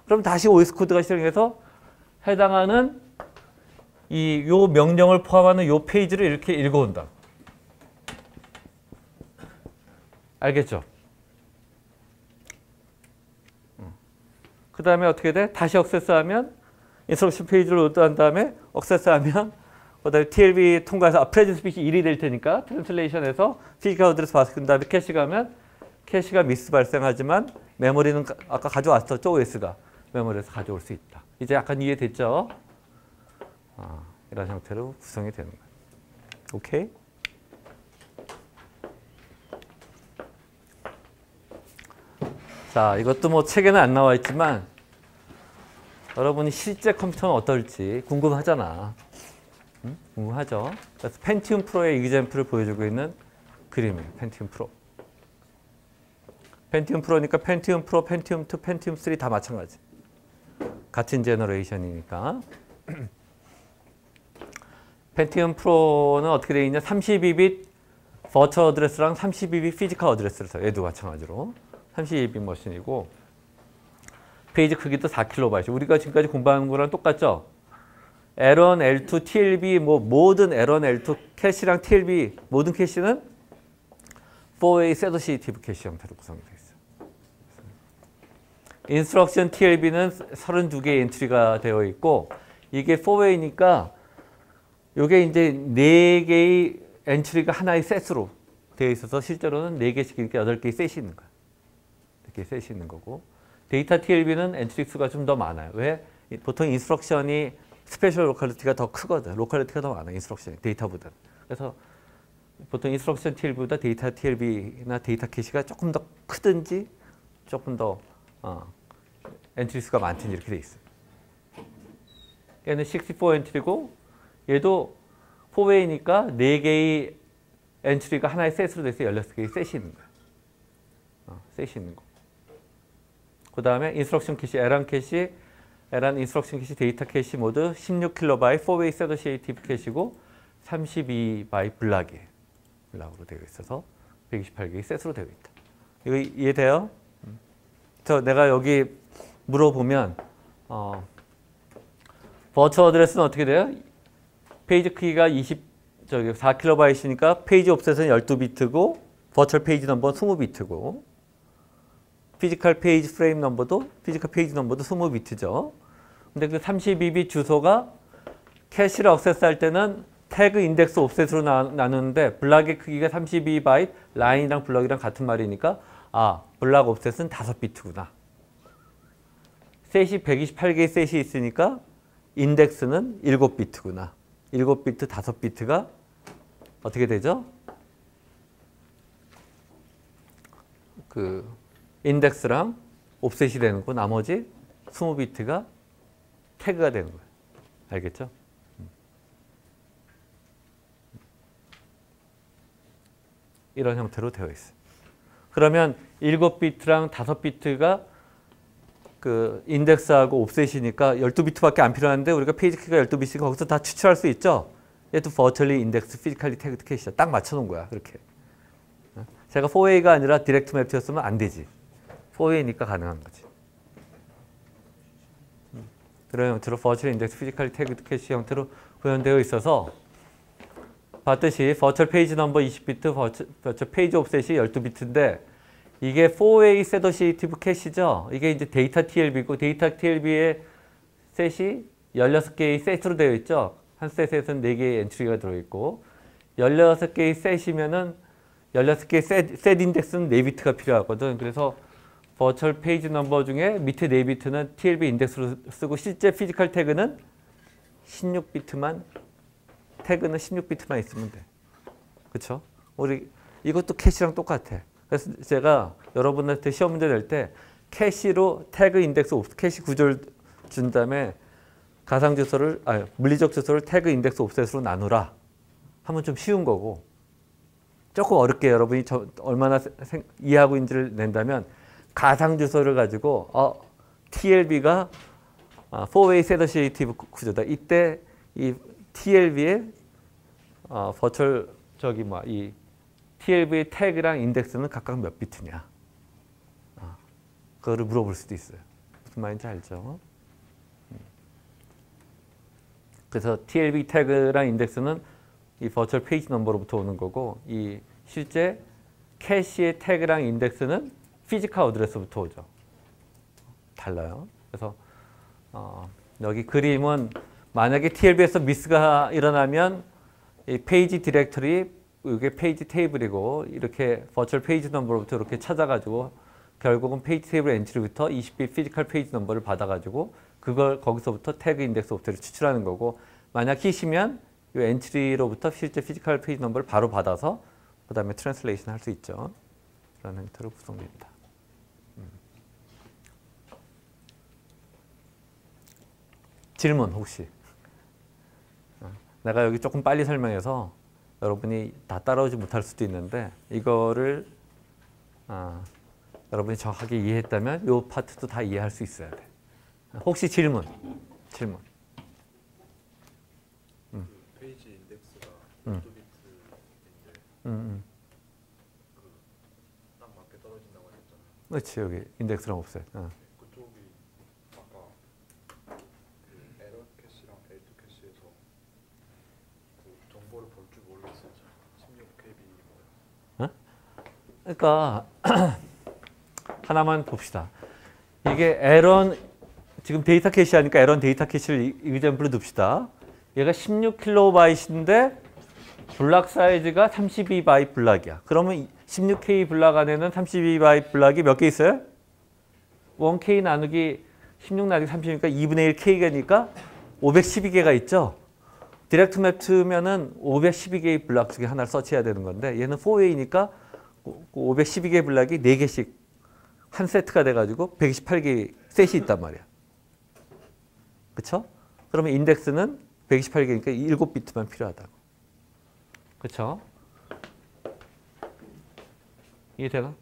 그럼 다시 OS 코드가 실행해서 해당하는 요 명령을 포함하는 요 페이지를 이렇게 읽어온다. 알겠죠? 그 다음에 어떻게 돼? 다시 억세스하면 인스트럭션 페이지를 로드한 다음에 억세스하면 그다음에 TLB 통과해서 프레젠스 빛이 1이 될 테니까 트랜슬레이션에서 피지컬 어드레스 봤을 그 다음에 캐시 가면 캐시가 미스 발생하지만 메모리는 아까 가져왔었죠. OS가 메모리에서 가져올 수 있다. 이제 약간 이해됐죠? 이런 형태로 구성이 되는 거예요. 오케이? 자, 이것도 뭐 책에는 안 나와 있지만 여러분이 실제 컴퓨터는 어떨지 궁금하잖아. 응? 궁금하죠? 그래서 펜티움 프로의 이그젬플을 보여주고 있는 그림이에요. 펜티움 프로. 펜티움 프로니까 펜티움 프로, 펜티움 2, 펜티움 3 다 마찬가지. 같은 제너레이션이니까. 펜티움 프로는 어떻게 되어 있냐? 32빗 버추얼 어드레스랑 32빗 피지컬 어드레스를 써요. 얘도 마찬가지로. 32빗 머신이고 페이지 크기도 4KB. 우리가 지금까지 공부한 거랑 똑같죠? L1, L2, TLB 모든 L1, L2 캐시랑 TLB 모든 캐시는 4way associative 캐시 형태로 구성이 되어 있어요. 인스트럭션 TLB는 32개의 엔트리가 되어 있고 이게 4way니까 이게 이제 4개의 엔트리가 하나의 셋으로 되어 있어서 실제로는 4개씩 이렇게 8개의 셋이 있는 거예요. 이렇게 셋이 있는 거고 데이터 TLB는 엔트리 수가 좀 더 많아요. 왜? 보통 인스트럭션이 스페셜 로컬리티가 더 크거든. 로컬리티가 더 많아. 인스트럭션이 데이터보다. 그래서 보통 인스트럭션 TLB보다 데이터 TLB나 데이터 캐시가 조금 더 크든지 조금 더 엔트리 수가 많든지 이렇게 돼 있어요. 얘는 64 엔트리고 얘도 4way니까 4개의 엔트리가 하나의 셋으로 돼서 16개의 셋이 있는 거예요. 셋이 있는 거. 그 다음에 인스트럭션 캐시, L1 캐시, L1 인스트럭션 캐시, 데이터 캐시 모두 16KB 4way associative 캐시고 32바이 블락으로 되어 있어서 128개의 셋으로 되어 있다. 이거 이해돼요? 내가 여기 물어보면 버추얼 어드레스는 어떻게 돼요? 페이지 크기가 4KB 이니까 페이지 옵셋은 12비트고 버추얼 페이지 넘버는 20비트고 피지컬 페이지 프레임 넘버도 피지컬 페이지 넘버도 20비트죠. 근데 그 32빗 주소가 캐시를 억세스할 때는 태그 인덱스 옵셋으로 나누는데 블락의 크기가 32바이트, 라인이랑 블럭이랑 같은 말이니까 아, 블락 옵셋은 5비트구나. 셋이 128개의 셋이 있으니까 인덱스는 7비트구나. 7비트, 5비트가 어떻게 되죠? 그 인덱스랑 옵셋이 되는 거고 나머지 20비트가 태그가 되는 거예요. 알겠죠? 이런 형태로 되어 있어요. 그러면 7비트랑 5비트가 그 인덱스하고 옵셋이니까 12비트밖에 안 필요한데 우리가 페이지 키가 12비트니까 거기서 다 추출할 수 있죠. 얘도 버추얼리 인덱스 피지컬리 태그드 캐시야. 딱 맞춰놓은 거야. 그렇게. 제가 4A가 아니라 디렉트 맵트였으면 안 되지. 4A니까 가능한 거지. 그런 형태로 버추얼 인덱스 피지컬리 태그드 캐시 형태로 구현되어 있어서 봤듯이 버추얼 페이지 넘버 20비트, 버추얼 페이지 옵셋이 12비트인데 이게 4A 셋 어시에이티브 캐시죠. 이게 이제 데이터 TLB고 데이터 TLB의 셋이 16개의 셋으로 되어 있죠. 한 셋에서는 4개의 엔트리가 들어있고 16개의 셋이면은 16개의 셋 인덱스는 4비트가 필요하거든. 그래서 버추얼 페이지 넘버 중에 밑에 4비트는 TLB 인덱스로 쓰고 실제 피지컬 태그는 16비트만 태그는 16비트만 있으면 돼. 그렇죠? 우리 이것도 캐시랑 똑같아. 그래서 제가 여러분한테 시험 문제 낼 때 캐시로 태그 인덱스 캐시 구조를 준 다음에 가상 주소를 물리적 주소를 태그 인덱스 옵셋으로 나누라 하면 좀 쉬운 거고 조금 어렵게 여러분이 얼마나 이해하고 있는지를 낸다면 가상 주소를 가지고 TLB가 4-way set associative 구조다. 이때 이 TLB의 버추얼 이 TLB의 태그랑 인덱스는 각각 몇 비트냐. 그거를 물어볼 수도 있어요. 무슨 말인지 알죠? 그래서 TLB 태그랑 인덱스는 이 버추얼 페이지 넘버로부터 오는 거고 이 실제 캐시의 태그랑 인덱스는 피지컬 어드레스부터 오죠. 달라요. 그래서 여기 그림은 만약에 TLB에서 미스가 일어나면 이 페이지 디렉터리 이게 페이지 테이블이고 이렇게 버추얼 페이지 넘버로부터 이렇게 찾아가지고 결국은 페이지 테이블 엔트리부터 20빗 피지컬 페이지 넘버를 받아가지고 그걸 거기서부터 태그 인덱스 옵셋을 추출하는 거고 만약 키시면 이 엔트리로부터 실제 피지컬 페이지 넘버를 바로 받아서 그 다음에 트랜슬레이션 할 수 있죠. 그런 형태로 구성됩니다. 질문 혹시? 내가 여기 조금 빨리 설명해서 여러분이 다 따라오지 못할 수도 있는데 이거를 여러분이 정확하게 이해했다면 이 파트도 다 이해할 수 있어야 돼. 혹시 질문? 페이지 인덱스가 12비트인데 딱 맞게 떨어진다고 하셨잖아요. 그렇지 여기 인덱스랑 옵셋. 그쪽이 아까 그 에러 캐시랑 L2 캐시에서 그 정보를 볼 줄 모르겠어요. 16KB 뭐예요? 그러니까 하나만 봅시다. 이게 에런 지금 데이터 캐시 하니까 에런 데이터 캐시를 이그젬플로 둡시다. 얘가 16KB 블락 사이즈가 32바이 블락이야. 그러면 16K 블락 안에는 32바이 블락이 몇 개 있어요? 1K 나누기 16 나누기 30이니까 2분의 1K가니까 512개가 있죠. 디렉트 매트면은 512개의 블락 중에 하나를 서치해야 되는 건데 얘는 4Way니까 512개의 블락이 4개씩 한 세트가 돼가지고 128개의 셋이 있단 말이야. 그쵸? 그러면 인덱스는 128개니까 7비트만 필요하다고. 그쵸? 이해되나?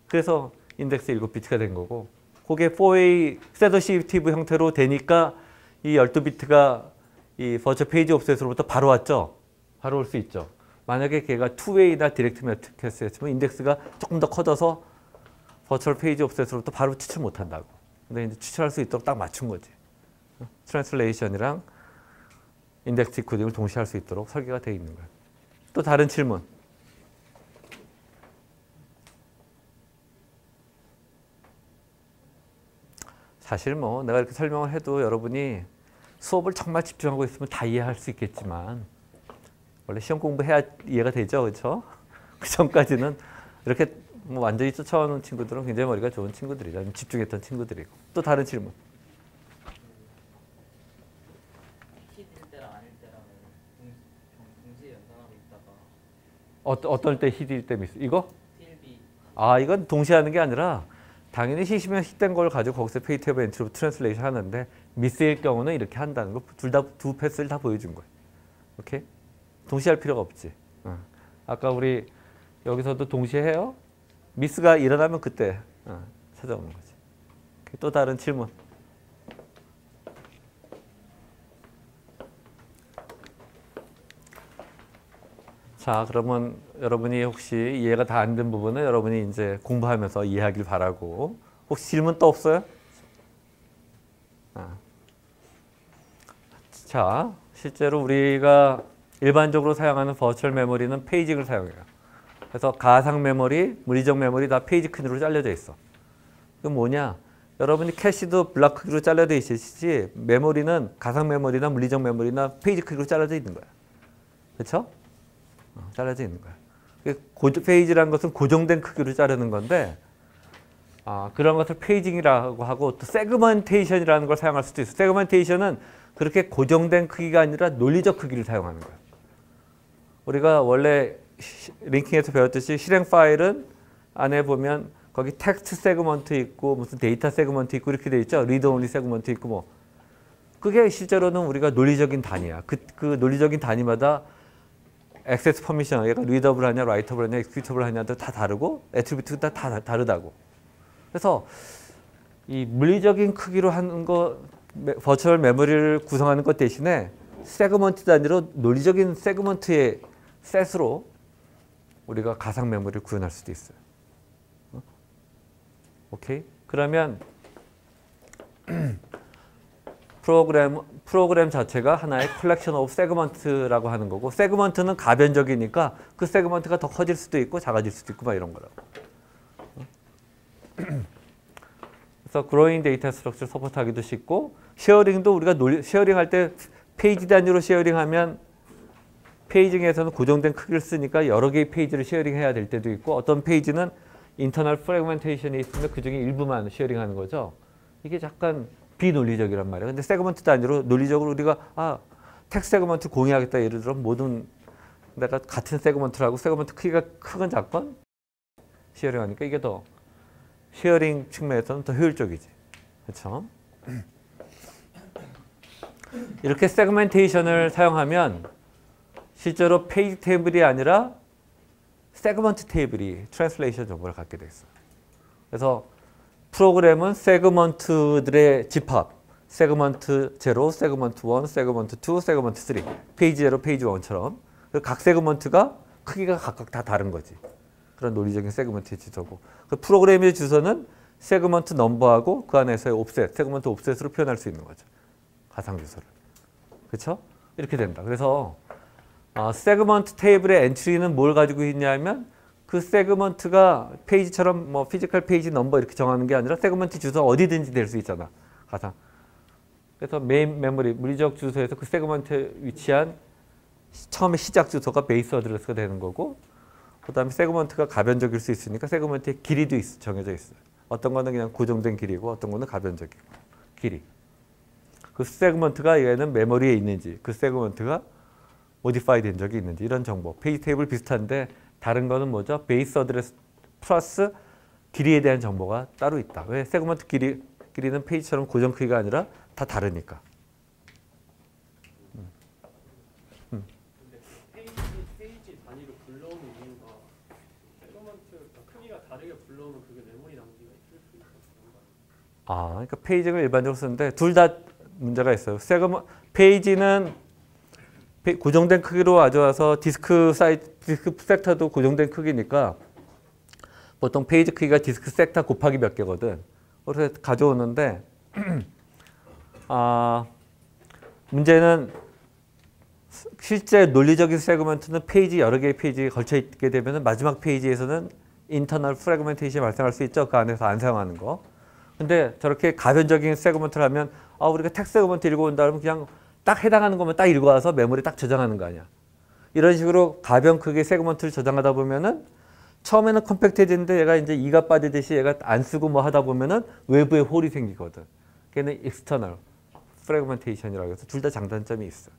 그래서 인덱스 7비트가 된 거고 그게 4way set associative 형태로 되니까 이 12비트가 이 버추얼 페이지 옵셋으로부터 바로 왔죠? 바로 올 수 있죠. 만약에 걔가 2way나 디렉트 매트리스였으면 인덱스가 조금 더 커져서 버추얼 페이지 옵셋으로부터 바로 추출 못한다고. 근데 이제 추출할 수 있도록 딱 맞춘 거지. 트랜슬레이션이랑 인덱스 디코딩을 동시에 할 수 있도록 설계가 되어 있는 거야. 또 다른 질문. 사실 뭐 내가 이렇게 설명을 해도 여러분이 수업을 정말 집중하고 있으면 다 이해할 수 있겠지만 원래 시험 공부해야 이해가 되죠, 그렇죠? 그 전까지는 이렇게 뭐 완전히 쫓아오는 친구들은 굉장히 머리가 좋은 친구들이죠. 집중했던 친구들이고. 또 다른 질문. 히트일 때랑 아닐 때랑은 동시에 연산하고 있다가 어떨 때 히트일 때 미스? 이거? TLB 이건 동시에 하는 게 아니라 당연히 히시면 히트된 걸 가지고 거기서 페이지 테이블 엔트리로 트랜슬레이션 하는데 미스일 경우는 이렇게 한다는 거 두 패스를 다 보여준 거예요. 오케이? 동시에 할 필요가 없지. 아까 우리 여기서도 동시에 해요. 미스가 일어나면 그때 찾아오는 거지. 또 다른 질문. 자, 그러면 여러분이 혹시 이해가 다 안 된 부분은 여러분이 이제 공부하면서 이해하길 바라고. 혹시 질문 또 없어요? 자, 실제로 우리가 일반적으로 사용하는 버추얼 메모리는 페이징을 사용해요. 그래서 가상 메모리, 물리적 메모리 다 페이지 크기로 잘려져 있어. 그건 뭐냐? 여러분이 캐시도 블락 크기로 잘려져 있듯이 메모리는 가상 메모리나 물리적 메모리나 페이지 크기로 잘려져 있는 거야. 그렇죠? 잘라져 있는 거야. 페이지라는 것은 고정된 크기로 자르는 건데 그런 것을 페이징이라고 하고 또 세그먼테이션이라는 걸 사용할 수도 있어. 세그먼테이션은 그렇게 고정된 크기가 아니라 논리적 크기를 사용하는 거야. 우리가 원래 링킹에서 배웠듯이 실행 파일은 안에 보면 거기 텍스트 세그먼트 있고 무슨 데이터 세그먼트 있고 이렇게 돼 있죠. 리드 온리 세그먼트 있고 뭐. 그게 실제로는 우리가 논리적인 단위야. 그 논리적인 단위마다 액세스 퍼미션, 얘가 리더블 하냐, 라이터블 하냐, 엑스큐터블 하냐도 다 다르고 애트리뷰트가 다 다르다고. 그래서 이 물리적인 크기로 하는 거, 버추얼 메모리를 구성하는 것 대신에 세그먼트 단위로 논리적인 세그먼트의 셋으로 우리가 가상 메모리를 구현할 수도 있어요. 오케이? 그러면 프로그램 자체가 하나의 컬렉션 오브 세그먼트라고 하는 거고, 세그먼트는 가변적이니까 그 세그먼트가 더 커질 수도 있고 작아질 수도 있고 막 이런 거라고. 그래서 그로잉 데이터 스트럭처를 서포트하기도 쉽고, 쉐어링도 우리가 쉐어링할 때 페이지 단위로 쉐어링하면 페이징에서는 고정된 크기를 쓰니까 여러 개의 페이지를 쉐어링해야 될 때도 있고, 어떤 페이지는 인터널 프래그멘테이션이 있으면 그중에 일부만 쉐어링하는 거죠. 이게 약간 비논리적이란 말이에요. 근데 세그먼트 단위로 논리적으로 우리가 텍스트 세그먼트 공유하겠다 예를 들어 모든 내가 같은 세그먼트를 하고 세그먼트 크기가 크건 작건 쉐어링하니까 이게 더 쉐어링 측면에서는 더 효율적이지. 그렇죠? 이렇게 세그멘테이션을 사용하면 실제로 페이지 테이블이 아니라 세그먼트 테이블이 트랜슬레이션 정보를 갖게 돼 있어요. 그래서 프로그램은 세그먼트들의 집합, 세그먼트 0, 세그먼트 1, 세그먼트 2, 세그먼트 3, 페이지 0, 페이지 1처럼 각 세그먼트가 크기가 각각 다 다른 거지. 그런 논리적인 세그먼트의 주소고, 그 프로그램의 주소는 세그먼트 넘버하고 그 안에서의 옵셋, 세그먼트 옵셋으로 표현할 수 있는 거죠. 가상 주소를. 그렇죠? 이렇게 된다. 그래서 세그먼트 테이블의 엔트리는 뭘 가지고 있냐면 그 세그먼트가 페이지처럼 뭐 피지컬 페이지 넘버 이렇게 정하는 게 아니라 세그먼트 주소 어디든지 될 수 있잖아. 가상. 그래서 메인 메모리, 물리적 주소에서 그 세그먼트에 위치한 처음에 시작 주소가 베이스 어드레스가 되는 거고, 그 다음에 세그먼트가 가변적일 수 있으니까 세그먼트의 길이도 정해져 있어요. 어떤 거는 그냥 고정된 길이고 어떤 거는 가변적이고 길이. 그 세그먼트가 얘는 메모리에 있는지, 그 세그먼트가 모디파이 된 적이 있는지 이런 정보. 페이지 테이블 비슷한데 다른 거는 뭐죠? 베이스 어드레스 플러스 길이에 대한 정보가 따로 있다. 왜? 세그먼트 길이는 페이지처럼 고정 크기가 아니라 다 다르니까. 근데 페이지 단위로 불러오는 이유가 세그먼트 크기가 다르게 불러오면 그게 메모리 낭비가 있을 수 있어서 그런 거 아니에요? 그러니까 페이징을 일반적으로 쓰는데 둘 다 문제가 있어요. 페이지는 고정된 크기로 가져와서 디스크 섹터도 고정된 크기니까 보통 페이지 크기가 디스크 섹터 곱하기 몇 개거든. 그래서 가져오는데 문제는 실제 논리적인 세그먼트는 페이지 여러 개의 페이지에 걸쳐 있게 되면 마지막 페이지에서는 인터널 프래그멘테이션이 발생할 수 있죠. 그 안에서 안 사용하는 거. 근데 저렇게 가변적인 세그먼트를 하면 우리가 텍스트 세그먼트 읽어온다 그러면 그냥 딱 해당하는 것만 딱 읽어와서 메모리 딱 저장하는 거 아니야. 이런 식으로 가변 크기의 세그먼트를 저장하다 보면은 처음에는 컴팩트해지는데 얘가 이제 이가 빠지듯이 얘가 안 쓰고 뭐 하다 보면은 외부에 홀이 생기거든. 걔는 external fragmentation이라고 해서 둘 다 장단점이 있어.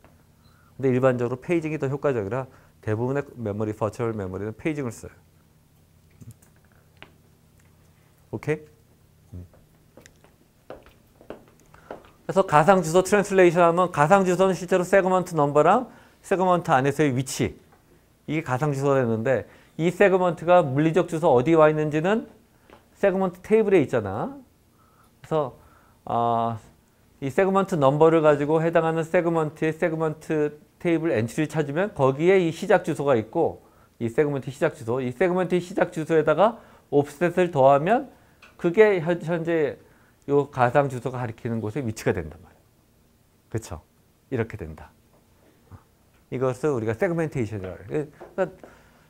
근데 일반적으로 페이징이 더 효과적이라 대부분의 메모리, 버추얼 메모리는 페이징을 써요. 오케이? 그래서 가상 주소 트랜슬레이션 하면 가상 주소는 실제로 세그먼트 넘버랑 세그먼트 안에서의 위치, 이게 가상 주소가 되는데 이 세그먼트가 물리적 주소 어디에 와 있는지는 세그먼트 테이블에 있잖아. 그래서 이 세그먼트 넘버를 가지고 해당하는 세그먼트의 세그먼트 테이블 엔트리를 찾으면 거기에 이 시작 주소가 있고, 이 세그먼트 시작 주소, 이 세그먼트의 시작 주소에다가 옵셋을 더하면 그게 현재 요 가상 주소가 가리키는 곳에 위치가 된단 말이야. 그렇죠? 이렇게 된다. 이것을 우리가 세그멘테이션이라고 해요. 그러니까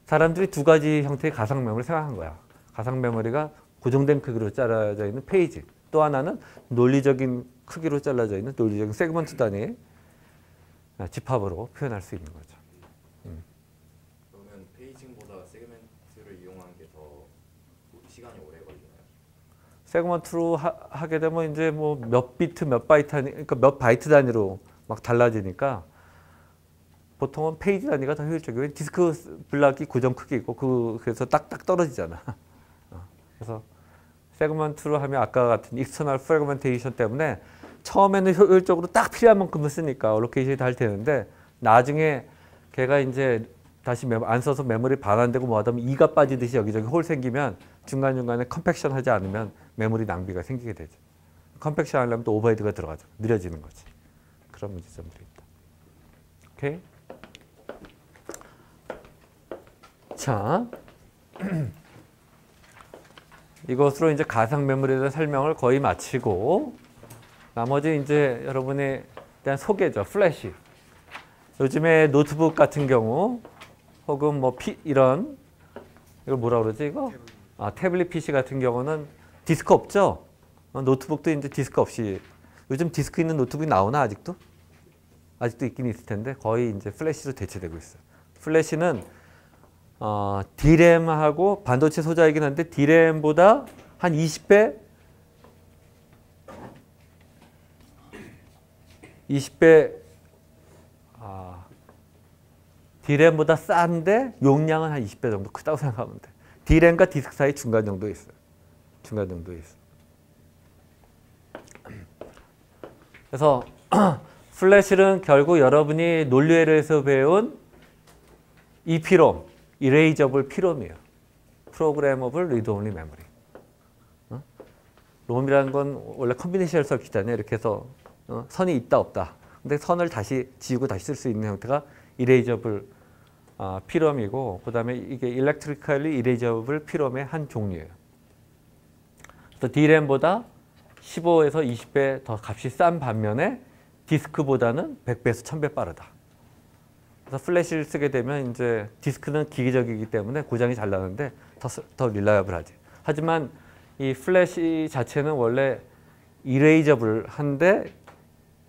사람들이 두 가지 형태의 가상 메모리를 생각한 거야. 가상 메모리가 고정된 크기로 잘라져 있는 페이지, 또 하나는 논리적인 크기로 잘라져 있는 논리적인 세그먼트 단위의 집합으로 표현할 수 있는 거죠. 그러면 페이징보다 세그멘트를 이용하는 게 더 시간이 오래 걸리나요? 세그먼트로 하게 되면 이제 뭐 몇 비트, 몇 바이트, 그러니까 몇 바이트 단위로 막 달라지니까 보통은 페이지 단위가 더 효율적이에요. 디스크 블락이 고정 크기 있고 그래서 딱딱 떨어지잖아. 그래서 세그먼트로 하면 아까 같은 익스터널 프래그멘테이션 때문에 처음에는 효율적으로 딱 필요한 만큼을 쓰니까 알로케이션이 잘 되는데 나중에 걔가 이제 다시 안 써서 메모리 반환되고 뭐 하다 보면 이가 빠지듯이 여기저기 홀 생기면 중간중간에 컴팩션 하지 않으면 메모리 낭비가 생기게 되죠. 컴팩션 하려면 또 오버헤드가 들어가죠. 느려지는 거지. 그런 문제점들이 있다. 오케이? 자, 이것으로 이제 가상 메모리에 대한 설명을 거의 마치고 나머지 이제 여러분에 대한 소개죠. 플래시. 요즘에 노트북 같은 경우 혹은 뭐 이런 이걸 뭐라 그러지 이거? 태블릿 PC 같은 경우는 디스크 없죠? 노트북도 이제 디스크 없이 요즘 디스크 있는 노트북이 나오나 아직도? 아직도 있긴 있을 텐데 거의 이제 플래시로 대체되고 있어요. 플래시는 D램하고 반도체 소자이긴 한데 D램보다 한 20배 D램보다 싼데 용량은 한 20배 정도 크다고 생각하면 돼. D램과 디스크 사이 중간 정도에 있어요. 중간 정도에 있어. 그래서 플래시는 결국 여러분이 논리회로에서 배운 EPROM, Erasable PROM이에요. Programmable Read-Only Memory. 롬이라는 건 원래 컨비네이셔널 서킷이잖아요. 이렇게 해서 선이 있다 없다. 근데 선을 다시 지우고 다시 쓸 수 있는 형태가 Erasable PROM이고 그 다음에 이게 Electrically Erasable PROM의 한 종류예요. 그래서 D램보다 15에서 20배 더 값이 싼 반면에 디스크보다는 100배에서 1000배 빠르다. 그래서 플래시를 쓰게 되면 이제 디스크는 기계적이기 때문에 고장이 잘 나는데 더 릴라이어블하지. 하지만 이 플래시 자체는 원래 이레이저블한데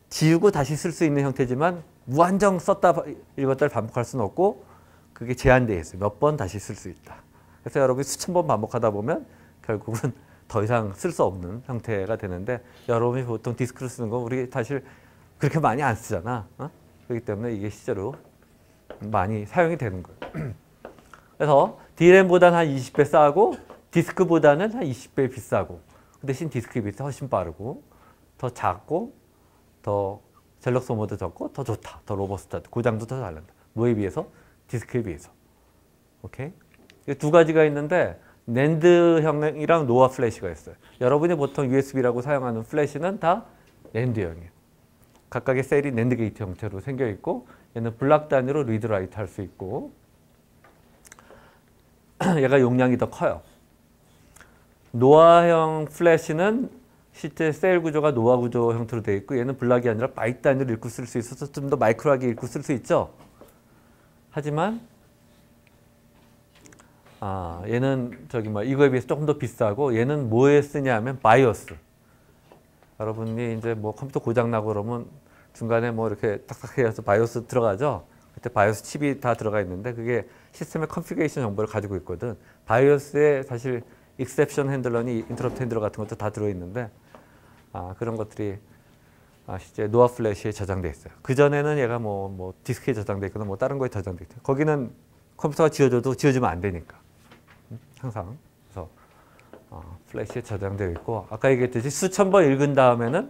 지우고 다시 쓸 수 있는 형태지만 무한정 썼다 읽었다를 반복할 수는 없고 그게 제한되어 있어요. 몇 번 다시 쓸 수 있다. 그래서 여러분이 수천 번 반복하다 보면 결국은 더 이상 쓸 수 없는 형태가 되는데 여러분이 보통 디스크를 쓰는 거 우리 사실 그렇게 많이 안 쓰잖아. 그렇기 때문에 이게 실제로 많이 사용이 되는 거예요. 그래서 D램보다는 한 20배 싸고 디스크보다는 한 20배 비싸고 그 대신 디스크에 비해서 훨씬 빠르고 더 작고 더 전력 소모도 적고 더 좋다. 더 로버스트하다. 고장도 더 잘 난다. 뭐에 비해서? 디스크에 비해서. 오케이? 두 가지가 있는데 낸드형이랑 노아 플래시가 있어요. 여러분이 보통 USB라고 사용하는 플래시는 다 낸드형이에요. 각각의 셀이 낸드 게이트 형태로 생겨 있고 얘는 블락 단위로 리드 라이트 할 수 있고 얘가 용량이 더 커요. 노아형 플래시는 실제 셀 구조가 노아 구조 형태로 되어 있고 얘는 블락이 아니라 바이트 단위로 읽고 쓸 수 있어서 좀 더 마이크로하게 읽고 쓸 수 있죠. 하지만 얘는 이거에 비해서 조금 더 비싸고 얘는 뭐에 쓰냐 하면 바이오스. 여러분이 이제 뭐 컴퓨터 고장 나고 그러면 중간에 뭐 이렇게 딱딱 해서 바이오스 들어가죠. 그때 바이오스 칩이 다 들어가 있는데 그게 시스템의 컨피그레이션 정보를 가지고 있거든. 바이오스에 사실 익셉션 핸들러니 인터럽트 핸들러 같은 것도 다 들어있는데 그런 것들이 실제 노아 플래시에 저장돼 있어요. 그 전에는 얘가 뭐 디스크에 저장돼 있거나 뭐 다른 거에 저장돼 있어요. 거기는 컴퓨터가 지워져도 지워지면 안 되니까 항상. 그래서 플래시에 저장되어 있고 아까 얘기했듯이 수천 번 읽은 다음에는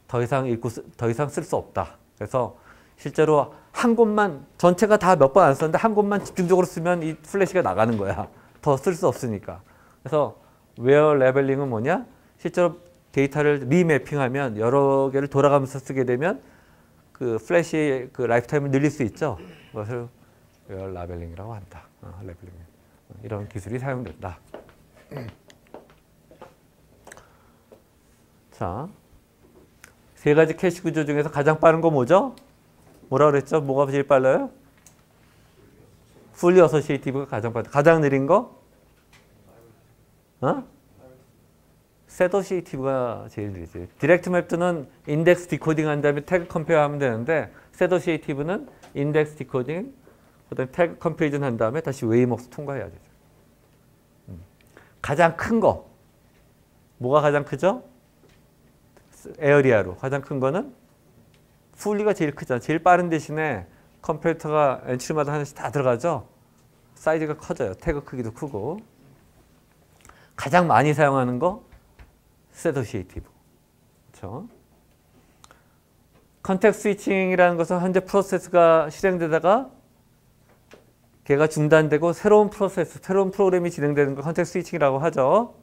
더 이상 쓸 수 없다. 그래서 실제로 한 곳만 전체가 다 몇 번 안 썼는데 한 곳만 집중적으로 쓰면 이 플래시가 나가는 거야. 더 쓸 수 없으니까. 그래서 웨어 레벨링은 뭐냐? 실제로 데이터를 리매핑하면 여러 개를 돌아가면서 쓰게 되면 그 플래시의 그 라이프 타임을 늘릴 수 있죠. 그것을 웨어 레벨링이라고 한다. 레벨링. 이런 기술이 사용된다. 자, 세 가지 캐시 구조 중에서 가장 빠른 거 뭐죠? 뭐라 그랬죠? 뭐가 제일 빨라요? 풀리 어서시에이티브가 가장 빠르다. 가장 느린 거? 셋어시에이티브가 제일 느리지. 디렉트 맵드는 인덱스 디코딩 한 다음에 태그 컴페어 하면 되는데 셋어시에이티브는 인덱스 디코딩, 그다음에 태그 컴페리즌 한 다음에 다시 웨이먹스 통과해야 되죠. 가장 큰 거. 뭐가 가장 크죠? 에어리아로. 가장 큰 거는 풀리가 제일 크잖아. 제일 빠른 대신에 컴퓨터가 엔트리마다 하나씩 다 들어가죠. 사이즈가 커져요. 태그 크기도 크고. 가장 많이 사용하는 거 셋어시에이티브. 그렇죠? 컨텍스트 스위칭이라는 것은 현재 프로세스가 실행되다가 걔가 중단되고 새로운 프로세스, 새로운 프로그램이 진행되는 걸 컨텍스트 스위칭이라고 하죠.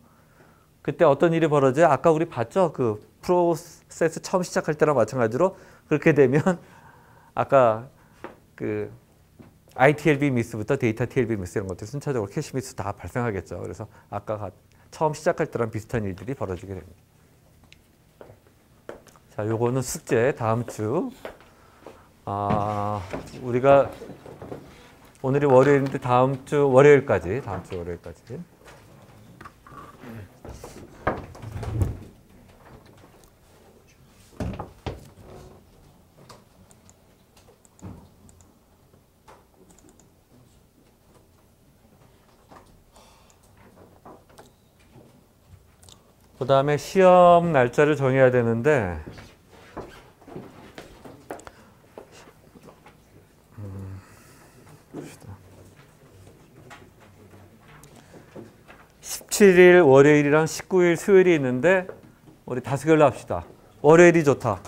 그때 어떤 일이 벌어져요? 아까 우리 봤죠? 그 프로세스 처음 시작할 때랑 마찬가지로 그렇게 되면 아까 그 ITLB 미스부터 데이터 TLB 미스 이런 것들 순차적으로 캐시 미스 다 발생하겠죠. 그래서 아까 처음 시작할 때랑 비슷한 일들이 벌어지게 됩니다. 자, 요거는 숙제 다음 주. 우리가 오늘이 월요일인데 다음 주 월요일까지. 그 다음에 시험 날짜를 정해야 되는데 봅시다. 17일 월요일이랑 19일 수요일이 있는데 우리 다수결로 합시다. 월요일이 좋다.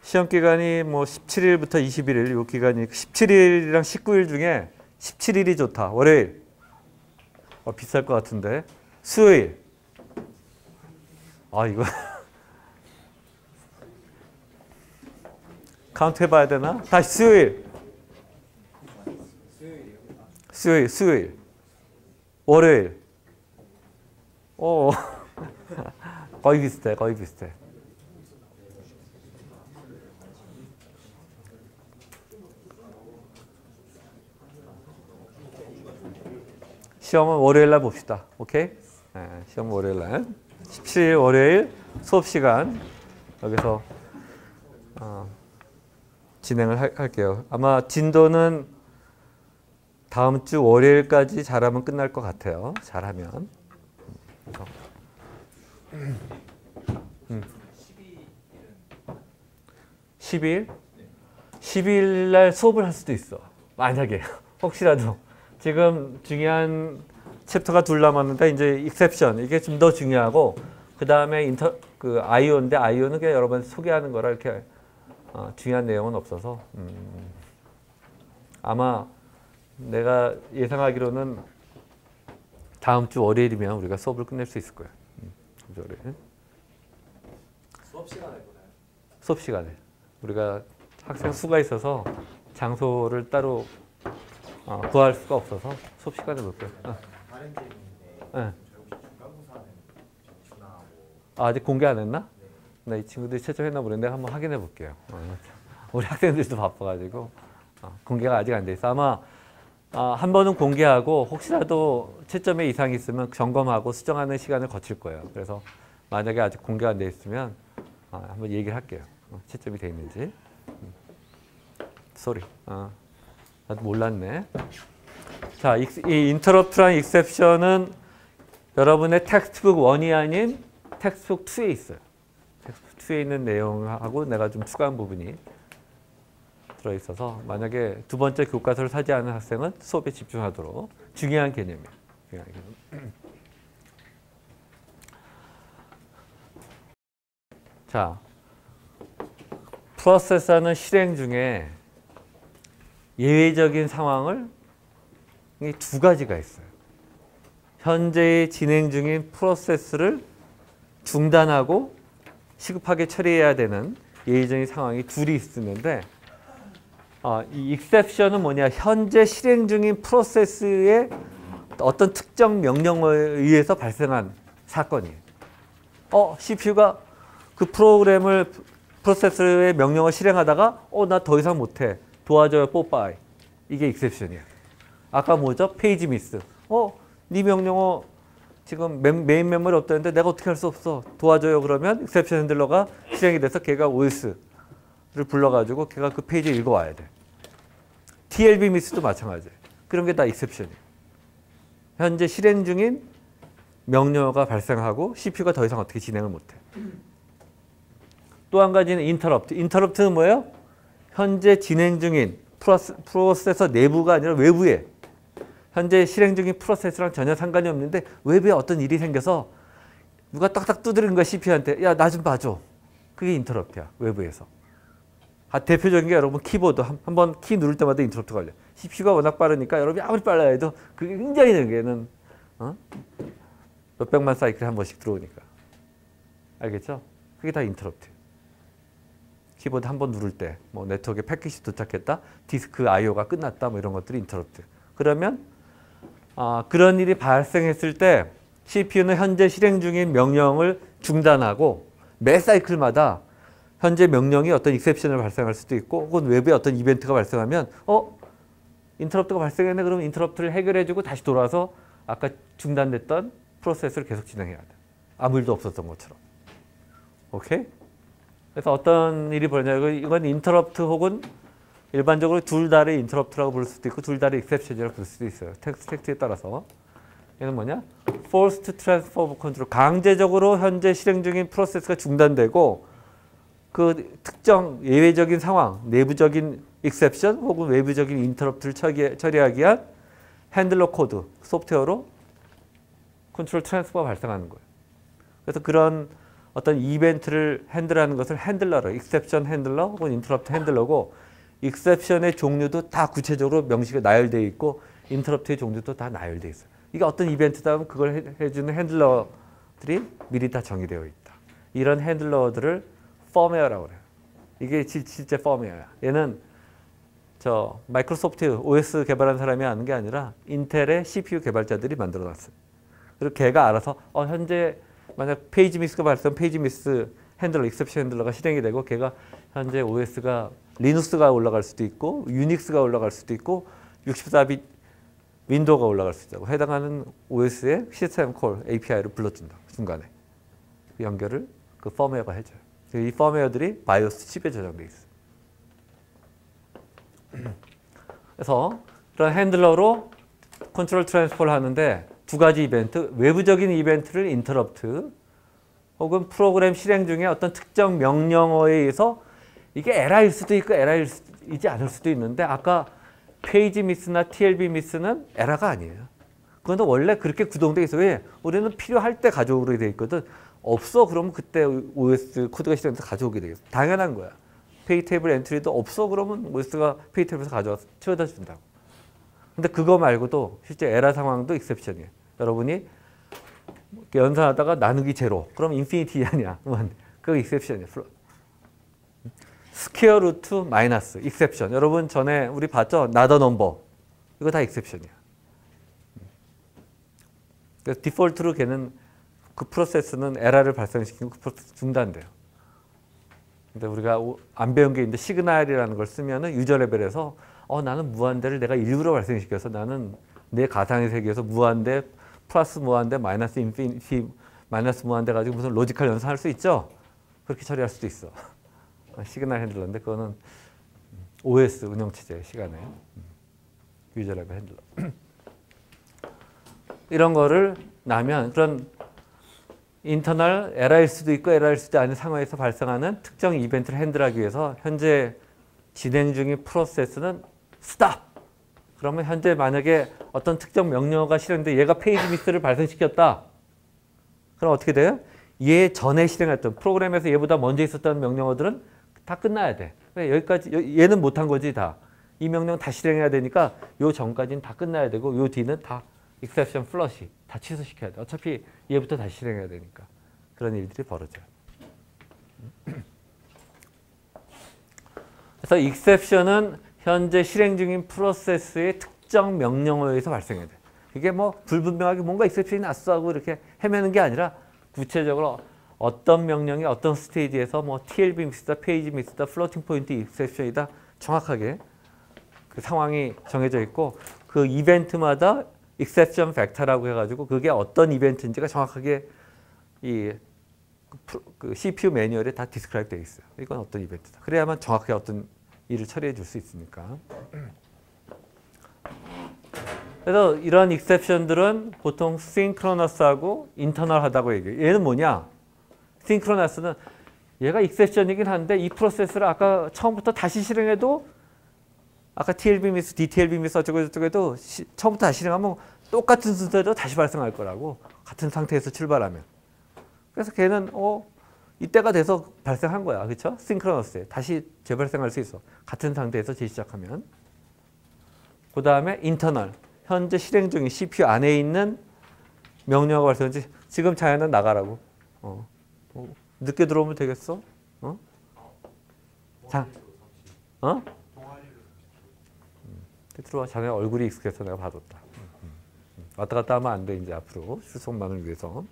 시험 기간이 뭐 17일부터 21일 요 기간이 17일이랑 19일 중에 17일이 좋다. 월요일. 비쌀 것 같은데. 수요일. 이거 카운트 해봐야 되나? 다시 수요일. 수요일. 월요일. 거의 비슷해. 시험은 월요일날 봅시다. 오케이? 네, 시험은 월요일날. 17일 월요일 수업시간 여기서 진행을 할게요. 아마 진도는 다음 주 월요일까지 잘하면 끝날 것 같아요. 잘하면. 12일? 12일 날 수업을 할 수도 있어. 만약에 혹시라도. 지금 중요한 챕터가 둘 남았는데 이제 익셉션 이게 좀 더 중요하고 그 다음에 IO인데 IO는 그냥 여러 번 소개하는 거라 이렇게 중요한 내용은 없어서 아마 내가 예상하기로는 다음 주 월요일이면 우리가 수업을 끝낼 수 있을 거예요. 월요일. 수업 시간에 보나요? 수업 시간에 우리가 학생 수가 있어서 장소를 따로 구할 수가 없어서 수업 시간에 볼 거예요. 다른 질문인데 네. 저희 혹시 중간고사는 주나 뭐 아직 공개 안 했나? 나 이 친구들이 채점했나 모르겠는데 내가 한번 확인해 볼게요. 우리 학생들도 바빠가지고 공개가 아직 안 돼 있어. 아마 한 번은 공개하고 혹시라도 채점에 이상이 있으면 점검하고 수정하는 시간을 거칠 거예요. 그래서 만약에 아직 공개가 안 돼 있으면 한번 얘기를 할게요. 채점이 돼 있는지. 쏘리. 나도 몰랐네. 자, 이 interrupt랑 exception은 여러분의 텍스트북 1이 아닌 텍스트북 2에 있어요. 텍스트북 2에 있는 내용하고 내가 좀 추가한 부분이 들어있어서 만약에 두 번째 교과서를 사지 않은 학생은 수업에 집중하도록 중요한 개념이에요. 중요한 개념. 자, 프로세서는 실행 중에 예외적인 상황을 이 두 가지가 있어요. 현재 진행 중인 프로세스를 중단하고 시급하게 처리해야 되는 예외적인 상황이 둘이 있었는데 이 exception은 뭐냐? 현재 실행 중인 프로세스의 어떤 특정 명령에 의해서 발생한 사건이에요. CPU가 그 프로세스의 명령을 실행하다가 나 더 이상 못해. 도와줘요. 뽀빠이. 이게 exception이에요. 아까 뭐죠? 페이지 미스. 네 명령어 지금 메인 메모리 없다는데 내가 어떻게 할 수 없어. 도와줘요. 그러면 exception 핸들러가 실행이 돼서 걔가 OS를 불러가지고 걔가 그 페이지를 읽어와야 돼. TLB 미스도 마찬가지예요. 그런 게 다 exception이에요. 현재 실행 중인 명령어가 발생하고 CPU가 더 이상 어떻게 진행을 못해. 또 한 가지는 interrupt. interrupt는 뭐예요? 현재 진행 중인 프로세서 내부가 아니라 외부에 현재 실행 중인 프로세스랑 전혀 상관이 없는데 외부에 어떤 일이 생겨서 누가 딱딱 두드리는 거야 CPU한테. 야, 나 좀 봐줘. 그게 인터럽트야. 외부에서. 대표적인 게 여러분 키보드 한번 키 누를 때마다 인터럽트 걸려. CPU가 워낙 빠르니까 여러분이 아무리 빨라 해도 그게 굉장히 느리게는 몇백만 사이클에 한 번씩 들어오니까. 알겠죠? 그게 다 인터럽트. 키보드 한 번 누를 때 뭐 네트워크에 패킷이 도착했다. 디스크 IO가 끝났다. 뭐 이런 것들이 인터럽트. 그러면 그런 일이 발생했을 때 CPU는 현재 실행 중인 명령을 중단하고 매 사이클마다 현재 명령이 어떤 익셉션을 발생할 수도 있고 혹은 외부에 어떤 이벤트가 발생하면 인터럽트가 발생했네. 그러면 인터럽트를 해결해주고 다시 돌아와서 아까 중단됐던 프로세스를 계속 진행해야 돼. 아무 일도 없었던 것처럼. 오케이? 그래서 어떤 일이 벌어지냐면 이건 인터럽트 혹은 일반적으로 둘 다를 인터럽트라고 부를 수도 있고 둘 다를 익셉션이라고 부를 수도 있어요. 텍스트에 따라서. 얘는 뭐냐? Forced Transfer of Control. 강제적으로 현재 실행 중인 프로세스가 중단되고 그 특정 예외적인 상황, 내부적인 익셉션 혹은 외부적인 인터럽트를 처리하기 위한 핸들러 코드, 소프트웨어로 컨트롤 트랜스퍼가 발생하는 거예요. 그래서 그런 어떤 이벤트를 핸들하는 것을 핸들러로, 익셉션 핸들러 혹은 인터럽트 핸들러고 익셉션의 종류도 다 구체적으로 명시가 나열되어 있고 인터럽트의 종류도 다 나열되어 있어요. 이게 어떤 이벤트다 하면 그걸 해주는 핸들러들이 미리 다 정의되어 있다. 이런 핸들러들을 펌웨어라고 그래요. 이게 실제 펌웨어야. 얘는 마이크로소프트 OS 개발한 사람이 하는 게 아니라 인텔의 CPU 개발자들이 만들어놨어요. 그리고 걔가 알아서 현재 만약 페이지 미스가 발생, 페이지 미스 핸들러, 익셉션 핸들러가 실행이 되고 걔가 현재 OS가 리눅스가 올라갈 수도 있고 유닉스가 올라갈 수도 있고 64빗 윈도우가 올라갈 수 있다고 해당하는 OS의 시스템 콜 API를 불러준다. 중간에. 그 연결을 그 펌웨어가 해줘요. 이 펌웨어들이 바이오스 칩에 저장돼 있어요. 그래서 그런 핸들러로 컨트롤 트랜스퍼를 하는데 두 가지 이벤트, 외부적인 이벤트를 인터럽트 혹은 프로그램 실행 중에 어떤 특정 명령어에 의해서 이게 에러일 수도 있고 에러이지 않을 수도 있는데 아까 페이지 미스나 TLB 미스는 에러가 아니에요. 그건 원래 그렇게 구동되어 있어요. 왜? 우리는 필요할 때 가져오게 돼 있거든. 없어 그러면 그때 OS 코드가 실행돼서 가져오게 되겠어. 당연한 거야. 페이 테이블 엔트리도 없어 그러면 OS가 페이 테이블에서 가져와서 채워다 준다고. 근데 그거 말고도 실제 에러 상황도 익셉션이에요. 여러분이 연산하다가 나누기 제로. 그럼 인피니티 아니야. 그거 익셉션이에요. 스퀘어 루트 마이너스 익셉션. 여러분 전에 우리 봤죠? 나더 넘버. 이거 다 익셉션이야. 그래서 디폴트로 걔는 그 프로세스는 에러를 발생시키고 그 프로세스 중단돼요. 근데 우리가 안 배운 게 있는데 시그널이라는 걸 쓰면은 유저 레벨에서 나는 무한대를 내가 일부러 발생시켜서 나는 내 가상의 세계에서 무한대 플러스 무한대 마이너스 인피니티 마이너스 무한대 가지고 무슨 로지컬 연산할 수 있죠? 그렇게 처리할 수도 있어. 시그널 핸들러인데 그거는 OS 운영체제 시간에 유저 레벨 핸들러. 이런 거를 나면 그런 인터널 에러일 수도 있고 에러일 수도 않은 상황에서 발생하는 특정 이벤트를 핸들하기 위해서 현재 진행 중인 프로세스는 스탑. 그러면 현재 만약에 어떤 특정 명령어가 실행돼 얘가 페이지 미스를 발생시켰다. 그럼 어떻게 돼요? 얘 전에 실행했던 프로그램에서 얘보다 먼저 있었던 명령어들은 다 끝나야 돼. 왜? 여기까지 얘는 못한 거지 다. 이 명령 다 실행해야 되니까 요 전까지는 다 끝나야 되고 요 뒤는 다 exception flush 다 취소시켜야 돼. 어차피 얘부터 다시 실행해야 되니까. 그런 일들이 벌어져요. 그래서 exception은 현재 실행 중인 프로세스의 특정 명령어에 의해서 발생해야 돼. 이게 뭐 불분명하게 뭔가 exception이 났어 하고 이렇게 헤매는 게 아니라 구체적으로 어떤 명령이 어떤 스테이지에서 뭐 TLB 미스다, 페이지 미스다, 플로팅 포인트 exception이다 정확하게 그 상황이 정해져 있고 그 이벤트마다 exception 벡터라고 해가지고 그게 어떤 이벤트인지가 정확하게 그 CPU 매뉴얼에 다 디스크라이브 되어 있어요. 이건 어떤 이벤트다. 그래야만 정확하게 어떤 일을 처리해 줄 수 있으니까. 그래서 이런 exception들은 보통 synchronous하고 internal하다고 얘기해요. 얘는 뭐냐? synchronous는 얘가 exception이긴 한데 이 프로세스를 아까 처음부터 다시 실행해도 아까 TLB 미스, DTLB 미스 어쩌고 저쩌고도 처음부터 다시 실행하면 똑같은 순서대로 다시 발생할 거라고. 같은 상태에서 출발하면. 그래서 걔는 이때가 돼서 발생한 거야. 그렇죠? synchronous에 다시 재발생할 수 있어. 같은 상태에서 재시작하면. 그 다음에 internal. 현재 실행 중인 CPU 안에 있는 명령어가 발생하지. 지금 자연은 나가라고. 늦게 들어오면 되겠어? 자, 들어와. 자네 얼굴이 익숙해서 내가 봐뒀다. 왔다 갔다 하면 안 돼. 이제 앞으로 수송만을 위해서.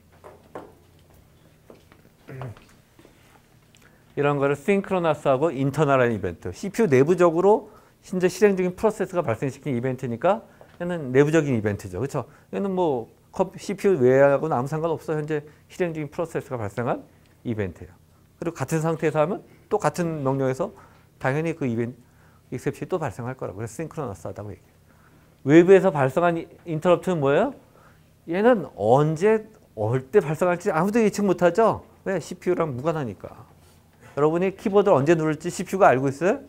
이런 거를 synchronous하고 internal한 이벤트. CPU 내부적으로 현재 실행 중인 프로세스가 발생시킨 이벤트니까 얘는 내부적인 이벤트죠. 그렇죠? 얘는 뭐 CPU 외하고는 아무 상관없어. 현재 실행 중인 프로세스가 발생한 이벤트예요. 그리고 같은 상태에서 하면 또 같은 명령에서 당연히 그 이벤트 exception이 또 발생할 거라고. 그래서 synchronous하다고 얘기해요. 외부에서 발생한 인터럽트는 뭐예요? 얘는 언제 어느 때 발생할지 아무도 예측 못하죠. 왜? CPU랑 무관하니까. 여러분이 키보드를 언제 누를지 CPU가 알고 있어요?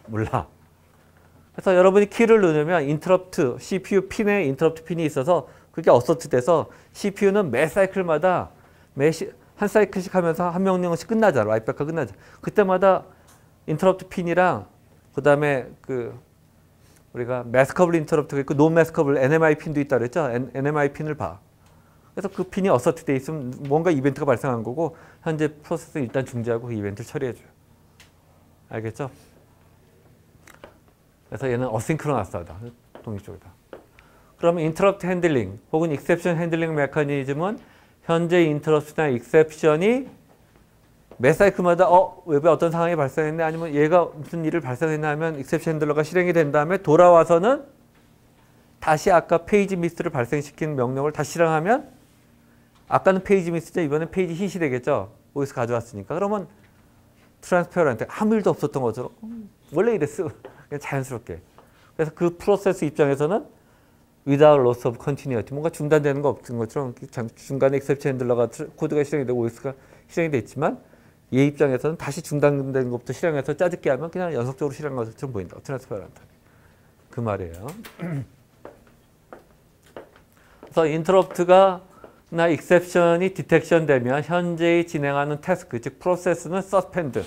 몰라. 그래서 여러분이 키를 누르면 인터럽트, CPU 핀에 인터럽트 핀이 있어서 그게 어서트 돼서 CPU는 매 사이클마다 한 사이클씩 하면서 한 명령씩 끝나잖아. 라이프가 끝나잖아. 그때마다 인터럽트 핀이랑 그다음에 우리가 매스커블 인터럽트가 있고 논 매스커블 NMI 핀도 있다 그랬죠. NMI 핀을 봐. 그래서 그 핀이 어서트 돼 있으면 뭔가 이벤트가 발생한 거고 현재 프로세스는 일단 중지하고 그 이벤트를 처리해 줘요. 알겠죠? 그래서 얘는 어싱크로너스하다. 독립적이다. 그러면 인터럽트 핸들링 혹은 익셉션 핸들링 메커니즘은 현재 인터럽트나 익셉션이 매 사이클마다 외부에 어떤 상황이 발생했네 아니면 얘가 무슨 일을 발생했나 하면 익셉션 핸들러가 실행이 된 다음에 돌아와서는 다시 아까 페이지 미스를 발생시킨 명령을 다시 실행하면 아까는 페이지 미스죠. 이번엔 페이지 hit이 되겠죠. OS 가져왔으니까. 그러면 트랜스페어런트 아무 일도 없었던 것처럼 원래 이랬어. 그냥 자연스럽게. 그래서 그 프로세스 입장에서는 without loss of continuity 뭔가 중단되는 거 없는 것처럼 중간에 exception 핸들러가 코드가 실행이 되고 OS가 실행이 됐지만 얘 입장에서는 다시 중단된 것부터 실행해서 짜집게 하면 그냥 연속적으로 실행한 것처럼 보인다. 트랜스페어런트. 그 말이에요. 그래서 인터럽트가 나 익셉션이 디텍션 되면 현재의 진행하는 태스크, 즉 프로세스는 서스펜드.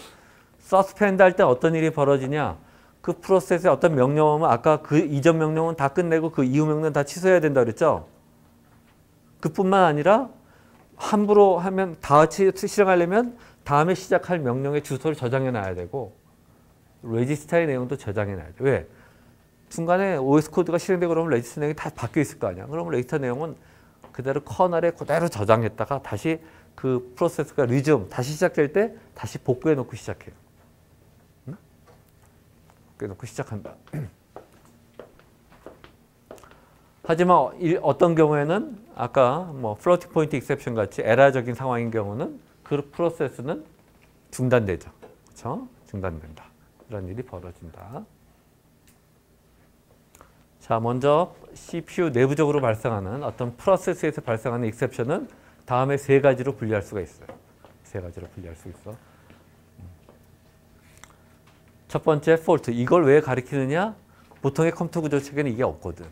서스펜드 할 때 어떤 일이 벌어지냐? 그 프로세스의 어떤 명령어면 아까 그 이전 명령은 다 끝내고 그 이후 명령은 다 취소해야 된다 그랬죠? 그뿐만 아니라 함부로 하면 다 같이 실행하려면 다음에 시작할 명령의 주소를 저장해 놔야 되고 레지스터의 내용도 저장해 놔야 돼. 왜? 중간에 OS 코드가 실행되고 그러면 레지스터 내용이 다 바뀌어 있을 거 아니야. 그러면 레지스터 내용은 그대로 커널에 그대로 저장했다가 다시 그 프로세스가 다시 시작될 때 다시 복구해 놓고 시작해요. 응? 복구해 놓고 시작한다. 하지만 어떤 경우에는 아까 뭐 플로팅 포인트 익셉션 같이 에러적인 상황인 경우는 그 프로세스는 중단되죠. 그렇죠? 중단된다. 이런 일이 벌어진다. 자, 먼저 CPU 내부적으로 발생하는 어떤 프로세스에서 발생하는 익셉션은 다음에 세 가지로 분리할 수가 있어요. 세 가지로 분리할 수 있어. 첫 번째, 폴트. 이걸 왜 가리키느냐? 보통의 컴퓨터 구조 체계는 이게 없거든.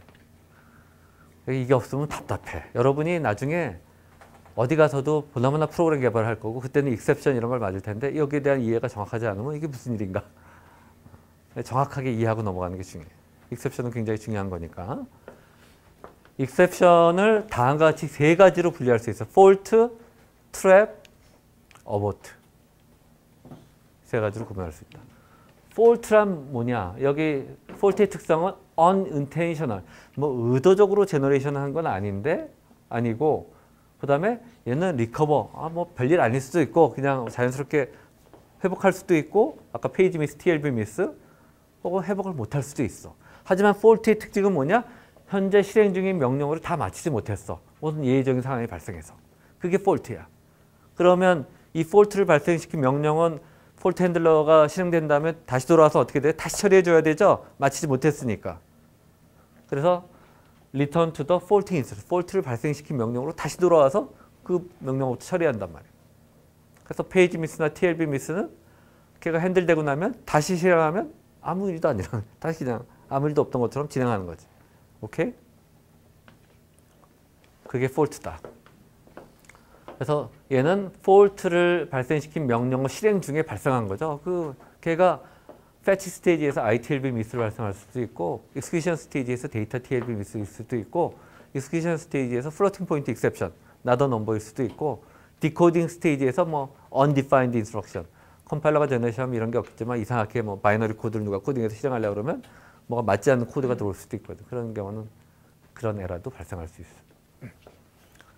이게 없으면 답답해. 여러분이 나중에 어디 가서도 보나마나 프로그램 개발할 거고 그때는 익셉션 이런 걸 맞을 텐데 여기에 대한 이해가 정확하지 않으면 이게 무슨 일인가? 정확하게 이해하고 넘어가는 게 중요해요. 익셉션은 굉장히 중요한 거니까. 익셉션을 다음과 같이 세 가지로 분리할 수 있어요. 폴트, 트랩, 어보트. 세 가지로 구분할 수 있다. 폴트란 뭐냐? 여기 폴트의 특성은 unintentional. 뭐 의도적으로 제너레이션한 건 아니고 그 다음에 얘는 리커버. 뭐 별일 아닐 수도 있고 그냥 자연스럽게 회복할 수도 있고 아까 페이지 미스, TLB 미스 혹은 회복을 못할 수도 있어. 하지만 폴트의 특징은 뭐냐? 현재 실행 중인 명령어를 다 마치지 못했어. 무슨 예외적인 상황이 발생해서. 그게 폴트야. 그러면 이 폴트를 발생시킨 명령은 폴트 핸들러가 실행된 다음에 다시 돌아와서 어떻게 돼? 다시 처리해줘야 되죠? 마치지 못했으니까. 그래서 return to the faulty instance. 폴트를 발생시킨 명령으로 다시 돌아와서 그 명령어부터 처리한단 말이에요. 그래서 페이지 미스나 TLB 미스는 걔가 핸들되고 나면 다시 실행하면 아무 일도 안 일어나. 다시 그냥 아무 일도 없던 것처럼 진행하는 거지. 오케이? 그게 폴트다. 그래서 얘는 폴트를 발생시킨 명령어 실행 중에 발생한 거죠. 걔가 fetch 스테이지에서 ITLB 미스를 발생할 수도 있고 execution 스테이지에서 데이터 TLB 미스일 수도 있고 execution 스테이지에서 floating point exception, not a number일 수도 있고 decoding 스테이지에서 뭐 undefined instruction, 컴파일러가 제너레이션하면 이런 게 없겠지만 이상하게 뭐 바이너리 코드를 누가 코딩해서 실행하려고 그러면 뭐가 맞지 않는 코드가 들어올 수도 있거든. 그런 경우는 그런 에러도 발생할 수 있어.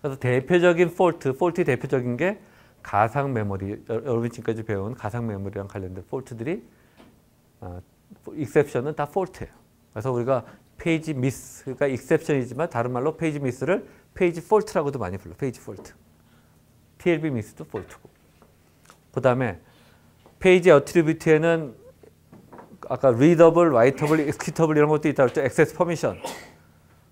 그래서 대표적인 폴트의 대표적인 게 가상 메모리, 여러분이 지금까지 배운 가상 메모리랑 관련된 폴트들이 익셉션은 다 폴트예요. 그래서 우리가 페이지 미스가 익셉션이지만 다른 말로 페이지 미스를 페이지 폴트라고도 많이 불러. 페이지 폴트. TLB 미스도 폴트고. 그 다음에 페이지 어트리뷰트에는 아까 readable, writable, executable 이런 것도 있다 그랬죠. access permission.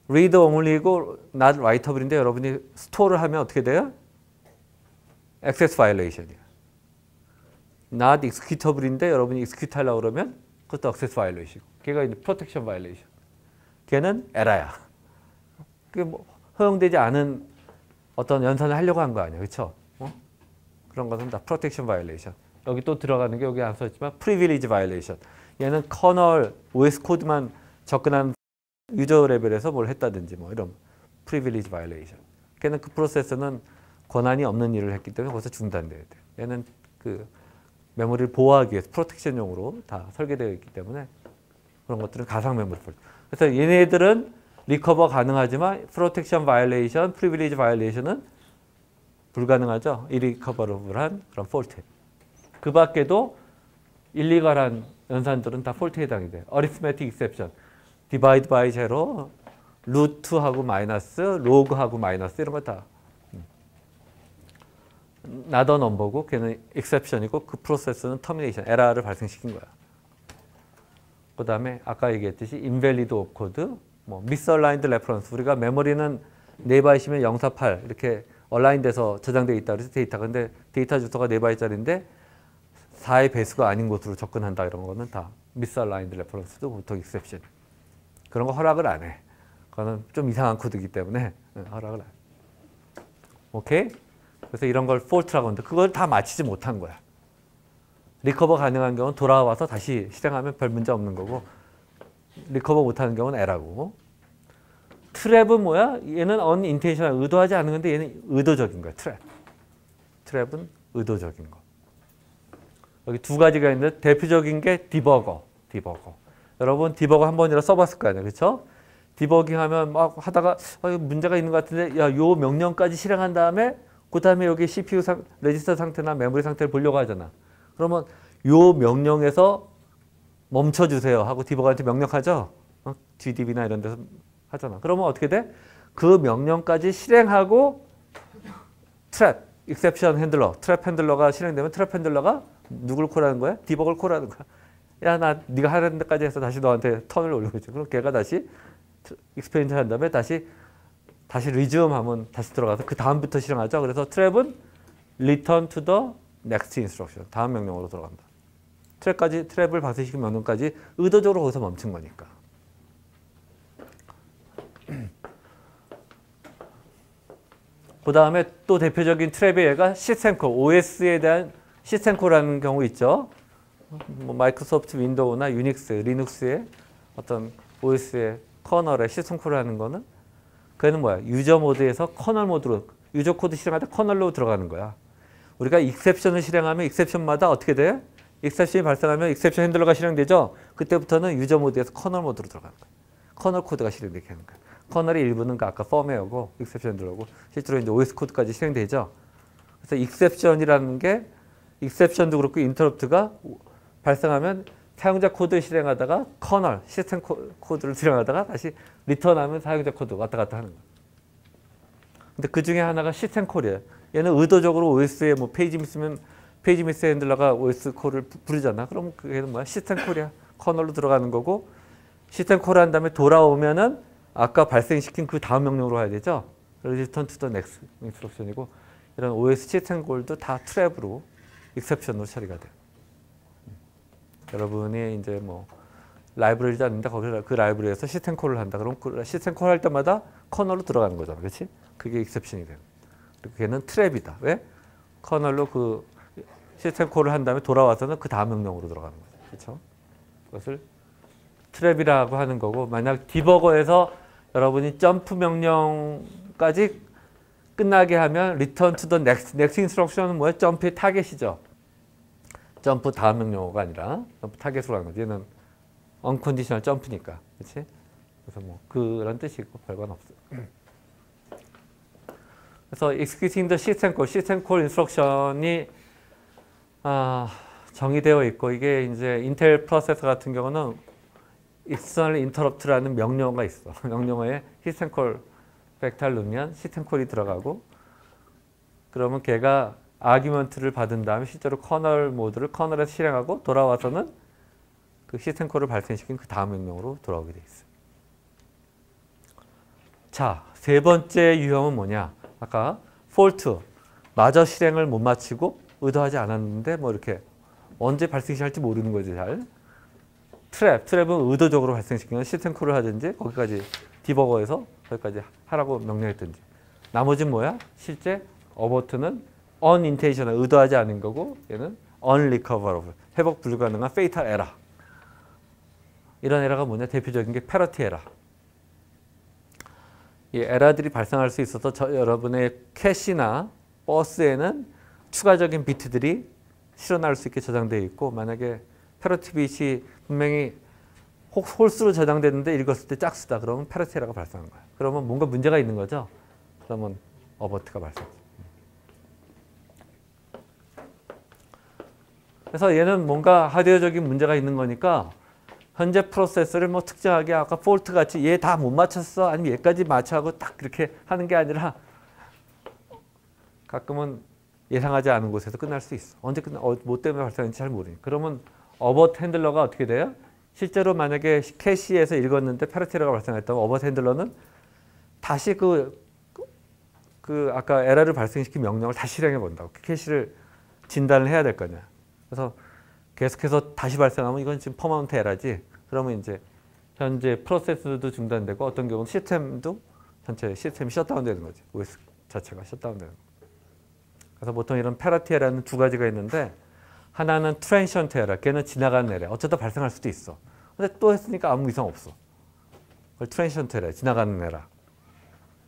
read only고 not writable인데 여러분이 스토어를 하면 어떻게 돼요? access violation이야. not executable인데 여러분이 execute 하려고 그러면 그것도 access violation. 걔가 이제 protection violation. 걔는 에러야. 그게 뭐 허용되지 않은 어떤 연산을 하려고 한 거 아니야. 그렇죠? 그런 것은 다 protection violation. 여기 또 들어가는 게 여기 안 써있지만 privilege violation. 얘는 커널, OS 코드만 접근한 유저 레벨에서 뭘 했다든지 뭐 이런 privilege violation. 걔는 그 프로세서는 권한이 없는 일을 했기 때문에 거기서 중단돼야 돼. 얘는 그 메모리를 보호하기 위해서 프로텍션용으로 다 설계되어 있기 때문에 그런 것들은 가상 메모리 폴트. 그래서 얘네들은 리커버 가능하지만 프로텍션 바이올레이션, 프리빌리지 바이올레이션은 불가능하죠. irrecoverable한 그런 폴트. 그 밖에도 일리갈한 연산들은 다 폴트에 해당이 돼요. arithmetic exception, divide by zero, 루트하고 마이너스, 로그하고 마이너스 이런 거 다 not a number고 걔는 exception이고 그 프로세스는 termination, 에러를 발생시킨 거야. 그 다음에 아까 얘기했듯이 invalid opcode, 뭐 misaligned reference. 우리가 메모리는 4바이트면 048 이렇게 얼라인돼서 저장되어 있다 그래서 데이터. 근데 데이터 주소가 4바이트짜리인데 4의 배수가 아닌 곳으로 접근한다 이런 거는 다 misaligned reference도 보통 exception. 그런 거 허락을 안 해. 그거는 좀 이상한 코드이기 때문에 허락을 안 해. 오케이? 그래서 이런 걸 fault라고 하는데 그걸 다 마치지 못한 거야. 리커버 가능한 경우는 돌아와서 다시 실행하면 별 문제 없는 거고 리커버 못하는 경우는 에러고. 트랩은 뭐야? 얘는 unintentional, 의도하지 않은 건데 얘는 의도적인 거야. 트랩은 의도적인 거. 여기 두 가지가 있는데 대표적인 게 디버거. 여러분 디버거 한 번이라 써봤을 거 아니에요. 그렇죠? 디버깅 하면 막 하다가 문제가 있는 것 같은데 야, 요 명령까지 실행한 다음에 그 다음에 여기 CPU 레지스터 상태나 메모리 상태를 보려고 하잖아. 그러면 요 명령에서 멈춰주세요 하고 디버거한테 명령하죠. GDB나 이런 데서 하잖아. 그러면 어떻게 돼? 그 명령까지 실행하고 트랩, exception 핸들러, 트랩 핸들러가 실행되면 트랩 핸들러가 누굴 콜하는 거야? 디버그를 콜하는 거야. 야, 나 네가 하는 데까지 해서 다시 너한테 턴을 올리고 있지. 그럼 걔가 다시 익스페리먼트 한 다음에 다시 리즈음 하면 다시 들어가서 그 다음부터 실행하죠. 그래서 트랩은 return to the next instruction. 다음 명령으로 들어간다. 트랩을 발생시킨 명령까지 의도적으로 거기서 멈춘 거니까. 그 다음에 또 대표적인 트랩의 예가 시스템콜, OS에 대한 시스템콜이라는 경우 있죠. 뭐 마이크로소프트 윈도우나 유닉스, 리눅스의 어떤 OS의 커널에 시스템콜이라는 거는 그는 뭐야? 유저 모드에서 커널 모드로 유저 코드 실행할 때 커널로 들어가는 거야. 우리가 익셉션을 실행하면 익셉션마다 어떻게 돼? 익셉션이 발생하면 익셉션 핸들러가 실행되죠. 그때부터는 유저 모드에서 커널 모드로 들어가는 거야. 커널 코드가 실행되게 하는 거야. 커널의 일부는 아까 펌웨어고 익셉션 핸들러고 실제로 이제 OS 코드까지 실행되죠. 그래서 익셉션이라는 게 익셉션도 그렇고 인터럽트가 발생하면 사용자 코드를 실행하다가 커널, 시스템 코드를 실행하다가 다시 리턴하면 사용자 코드 왔다 갔다 하는 거야. 근데 그 중에 하나가 시스템 콜이에요. 얘는 의도적으로 OS에 뭐 페이지 미스면 페이지 미스 핸들러가 OS 콜을 부르잖아. 그럼 그게는 뭐야? 시스템 콜이야. 커널로 들어가는 거고 시스템 콜을 한 다음에 돌아오면은 아까 발생시킨 그 다음 명령으로 가야 되죠. Return to the next instruction이고 이런 OS 시스템 콜도 다 트랩으로 익셉션으로 처리가 돼요. 여러분이 이제 뭐 라이브러리 짜는데 거기서 그 라이브러리에서 시스템 콜을 한다. 그럼 그 시스템 콜 할 때마다 커널로 들어가는 거잖아. 그렇지? 그게 익셉션이 돼요. 그리고 걔는 트랩이다. 왜? 커널로 그 시스템 콜을 한 다음에 돌아와서는 그 다음 명령으로 들어가는 거죠. 그렇죠? 그것을 트랩이라고 하는 거고 만약 디버거에서 여러분이 점프 명령까지 끝나게 하면 return to the next instruction은 뭐야? 점프의 타겟이죠. 점프 다음 명령어가 아니라 점프 타겟으로 하는 거지. 얘는 unconditional 점프니까. 그렇지? 그래서 뭐 그런 뜻이고 별건 없어요. 그래서 executing the system call instruction이 정의되어 있고 이게 이제 인텔 프로세서 같은 경우는 external interrupt라는 명령어가 있어. 명령어에 시스템 콜 벡터를 넣으면 시스템 콜이 들어가고 그러면 걔가 아규먼트를 받은 다음에 실제로 커널 모드를 커널에서 실행하고 돌아와서는 그 시스템 콜을 발생시킨 그 다음 명령으로 돌아오게 돼 있어요. 자, 세 번째 유형은 뭐냐? 아까 폴트, 마저 실행을 못 마치고 의도하지 않았는데 뭐 이렇게 언제 발생시할지 모르는 거지 잘. 트랩은 의도적으로 발생시키는 시스템 콜을 하든지 거기까지 디버거에서 거기까지 하라고 명령했든지. 나머지는 뭐야? 실제 어버트는 unintentional, 의도하지 않은 거고 얘는 unrecoverable, 회복 불가능한 fatal error. 이런 에러가 뭐냐? 대표적인 게 패러티 에러. 이 에러들이 발생할 수 있어서 여러분의 캐시나 버스에는 추가적인 비트들이 실어날 수 있게 저장되어 있고 만약에 패러티 bit이 분명히 홀수로 저장됐는데 읽었을 때 짝수다. 그러면 패러티 에러가 발생한 거야. 그러면 뭔가 문제가 있는 거죠. 그러면 어버트가 발생하죠. 그래서 얘는 뭔가 하드웨어적인 문제가 있는 거니까 현재 프로세서를 뭐 특정하게 아까 폴트 같이 얘 다 못 맞췄어 아니면 얘까지 맞춰하고 딱 그렇게 하는 게 아니라 가끔은 예상하지 않은 곳에서 끝날 수 있어. 언제 뭐 때문에 발생했는지 잘 모르니까. 그러면 어버트 핸들러가 어떻게 돼요? 실제로 만약에 캐시에서 읽었는데 패러티 에러가 발생했다면 어버트 핸들러는 다시 그 아까 에러를 발생시킨 명령을 다시 실행해 본다고. 캐시를 진단을 해야 될 거냐. 그래서 계속해서 다시 발생하면 이건 지금 퍼머넌트 에러지. 그러면 이제 현재 프로세스도 중단되고 어떤 경우는 시스템도 전체 시스템이 셧다운되는 거지. OS 자체가 셧다운되는 거. 그래서 보통 이런 패러티 에러는 두 가지가 있는데 하나는 트랜시언트 에러, 걔는 지나가는 에러. 어쩌다 발생할 수도 있어. 근데 또 했으니까 아무 이상 없어. 그걸 트랜시언트 에러, 지나가는 에러.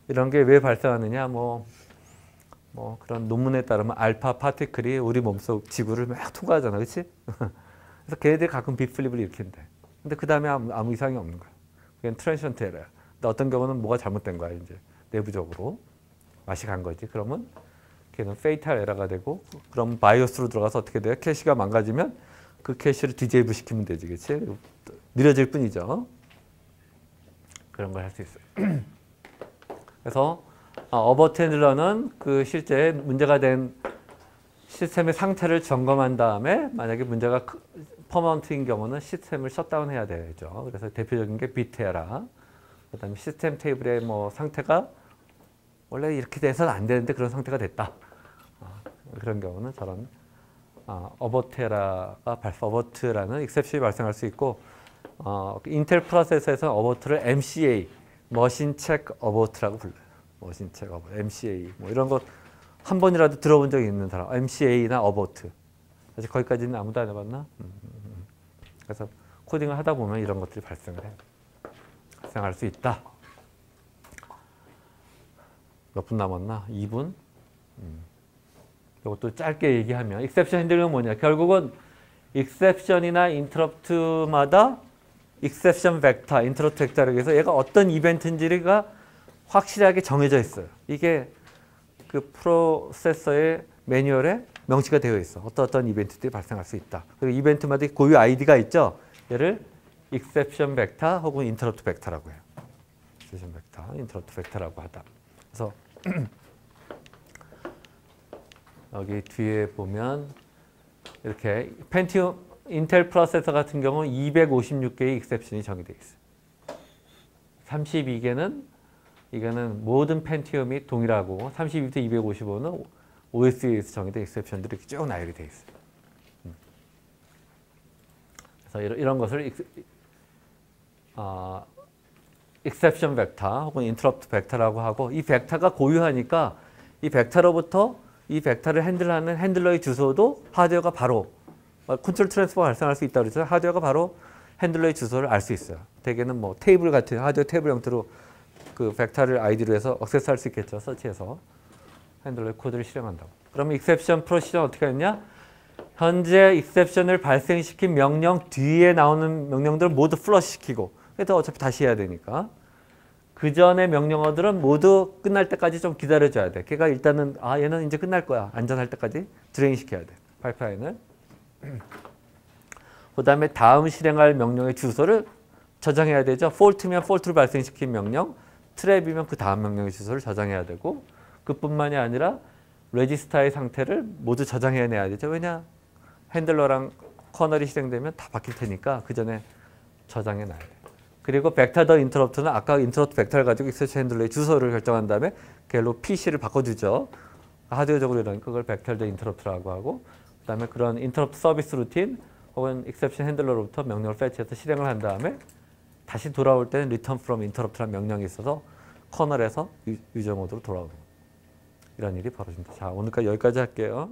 이런 게 왜 발생하느냐? 뭐 그런 논문에 따르면 알파 파티클이 우리 몸속 지구를 막 통과하잖아, 그렇지? 그래서 걔네들이 가끔 빅플립을 일으킨대. 근데 그 다음에 아무 이상이 없는 거야. 그게 트랜시언트 에러야. 근데 어떤 경우는 뭐가 잘못된 거야, 이제 내부적으로 맛이 간 거지. 그러면 걔는 페이탈 에러가 되고, 그럼 바이오스로 들어가서 어떻게 돼요? 캐시가 망가지면 그 캐시를 디제이블 시키면 되지, 그렇지? 느려질 뿐이죠. 그런 걸 할 수 있어요. 그래서 어버트 핸들러는 그 실제 문제가 된 시스템의 상태를 점검한 다음에 만약에 문제가 퍼먼트인 경우는 시스템을 셧다운해야 되죠. 그래서 대표적인 게 비트에라. 그다음에 시스템 테이블의 뭐 상태가 원래 이렇게 돼서는 안 되는데 그런 상태가 됐다. 그런 경우는 저런 어버트라는 익셉션이 발생할 수 있고 인텔 프로세서에서 어버트를 MCA, 머신 체크 어버트라고 불러요. 머신 체크 어버트, MCA 뭐 이런 거 한 번이라도 들어본 적이 있는 사람, MCA나 어버트. 아직 거기까지는 아무도 안 해봤나? 그래서 코딩을 하다 보면 이런 것들이 발생을 해요. 발생할 수 있다. 몇 분 남았나? 2분? 이것도 짧게 얘기하면 익셉션 핸들링은 뭐냐? 결국은 익셉션이나 인터럽트마다 익셉션 벡터, 인터럽트 벡터라고 해서 얘가 어떤 이벤트인지가 확실하게 정해져 있어요. 이게 그 프로세서의 매뉴얼에 명시가 되어 있어. 어떤 이벤트들이 발생할 수 있다. 그리고 이벤트마다 고유 아이디가 있죠. 얘를 익셉션 벡터 혹은 인터럽트 벡터라고 해요. 익셉션 벡터, 인터럽트 벡터라고 하다. 그래서 여기 뒤에 보면 이렇게 펜티움 인텔 프로세서 같은 경우는 256개의 익셉션이 정의되어 있어요. 32개는 이거는 모든 펜티움이 동일하고 32부터 255는 OS에서 정의된 익셉션들이 쭉 나열이 되어 있어요. 그래서 이런 것을 익셉션 벡터 혹은 인터럽트 벡터라고 하고 이 벡터가 고유하니까 이 벡터로부터 이 벡터를 핸들하는 핸들러의 주소도 하드웨어가 바로 컨트롤 트랜스퍼가 발생할 수 있다고 그래서 하드웨어가 바로 핸들러의 주소를 알 수 있어요. 대개는 뭐 테이블 같은 하드웨어 테이블 형태로 그 벡터를 아이디로 해서 액세스할 수 있겠죠. 서치해서 핸들러의 코드를 실행한다고. 그러면 익셉션 프로시저는 어떻게 하느냐? 현재 익셉션을 발생시킨 명령 뒤에 나오는 명령들을 모두 플러시시키고 그래도 어차피 다시 해야 되니까 그 전에 명령어들은 모두 끝날 때까지 좀 기다려줘야 돼. 걔가 일단은 얘는 이제 끝날 거야. 안전할 때까지 드레인 시켜야 돼. 파이프라인을. 그 다음에 다음 실행할 명령의 주소를 저장해야 되죠. 폴트면 폴트를 발생시킨 명령, 트랩이면 그 다음 명령의 주소를 저장해야 되고 그뿐만이 아니라 레지스터의 상태를 모두 저장해내야 되죠. 왜냐? 핸들러랑 커널이 실행되면 다 바뀔 테니까 그 전에 저장해놔야 돼. 그리고 벡터 더 인터럽트는 아까 인터럽트 벡터를 가지고 익셉션 핸들러의 주소를 결정한 다음에 걔로 PC를 바꿔주죠. 하드웨어적으로 이런 그걸 벡터 더 인터럽트라고 하고 그 다음에 그런 인터럽트 서비스 루틴 혹은 익셉션 핸들러로부터 명령을 패치해서 실행을 한 다음에 다시 돌아올 때는 return from interrupt라는 명령이 있어서 커널에서 유저 모드로 돌아오는 이런 일이 벌어진다. 자, 오늘까지 여기까지 할게요.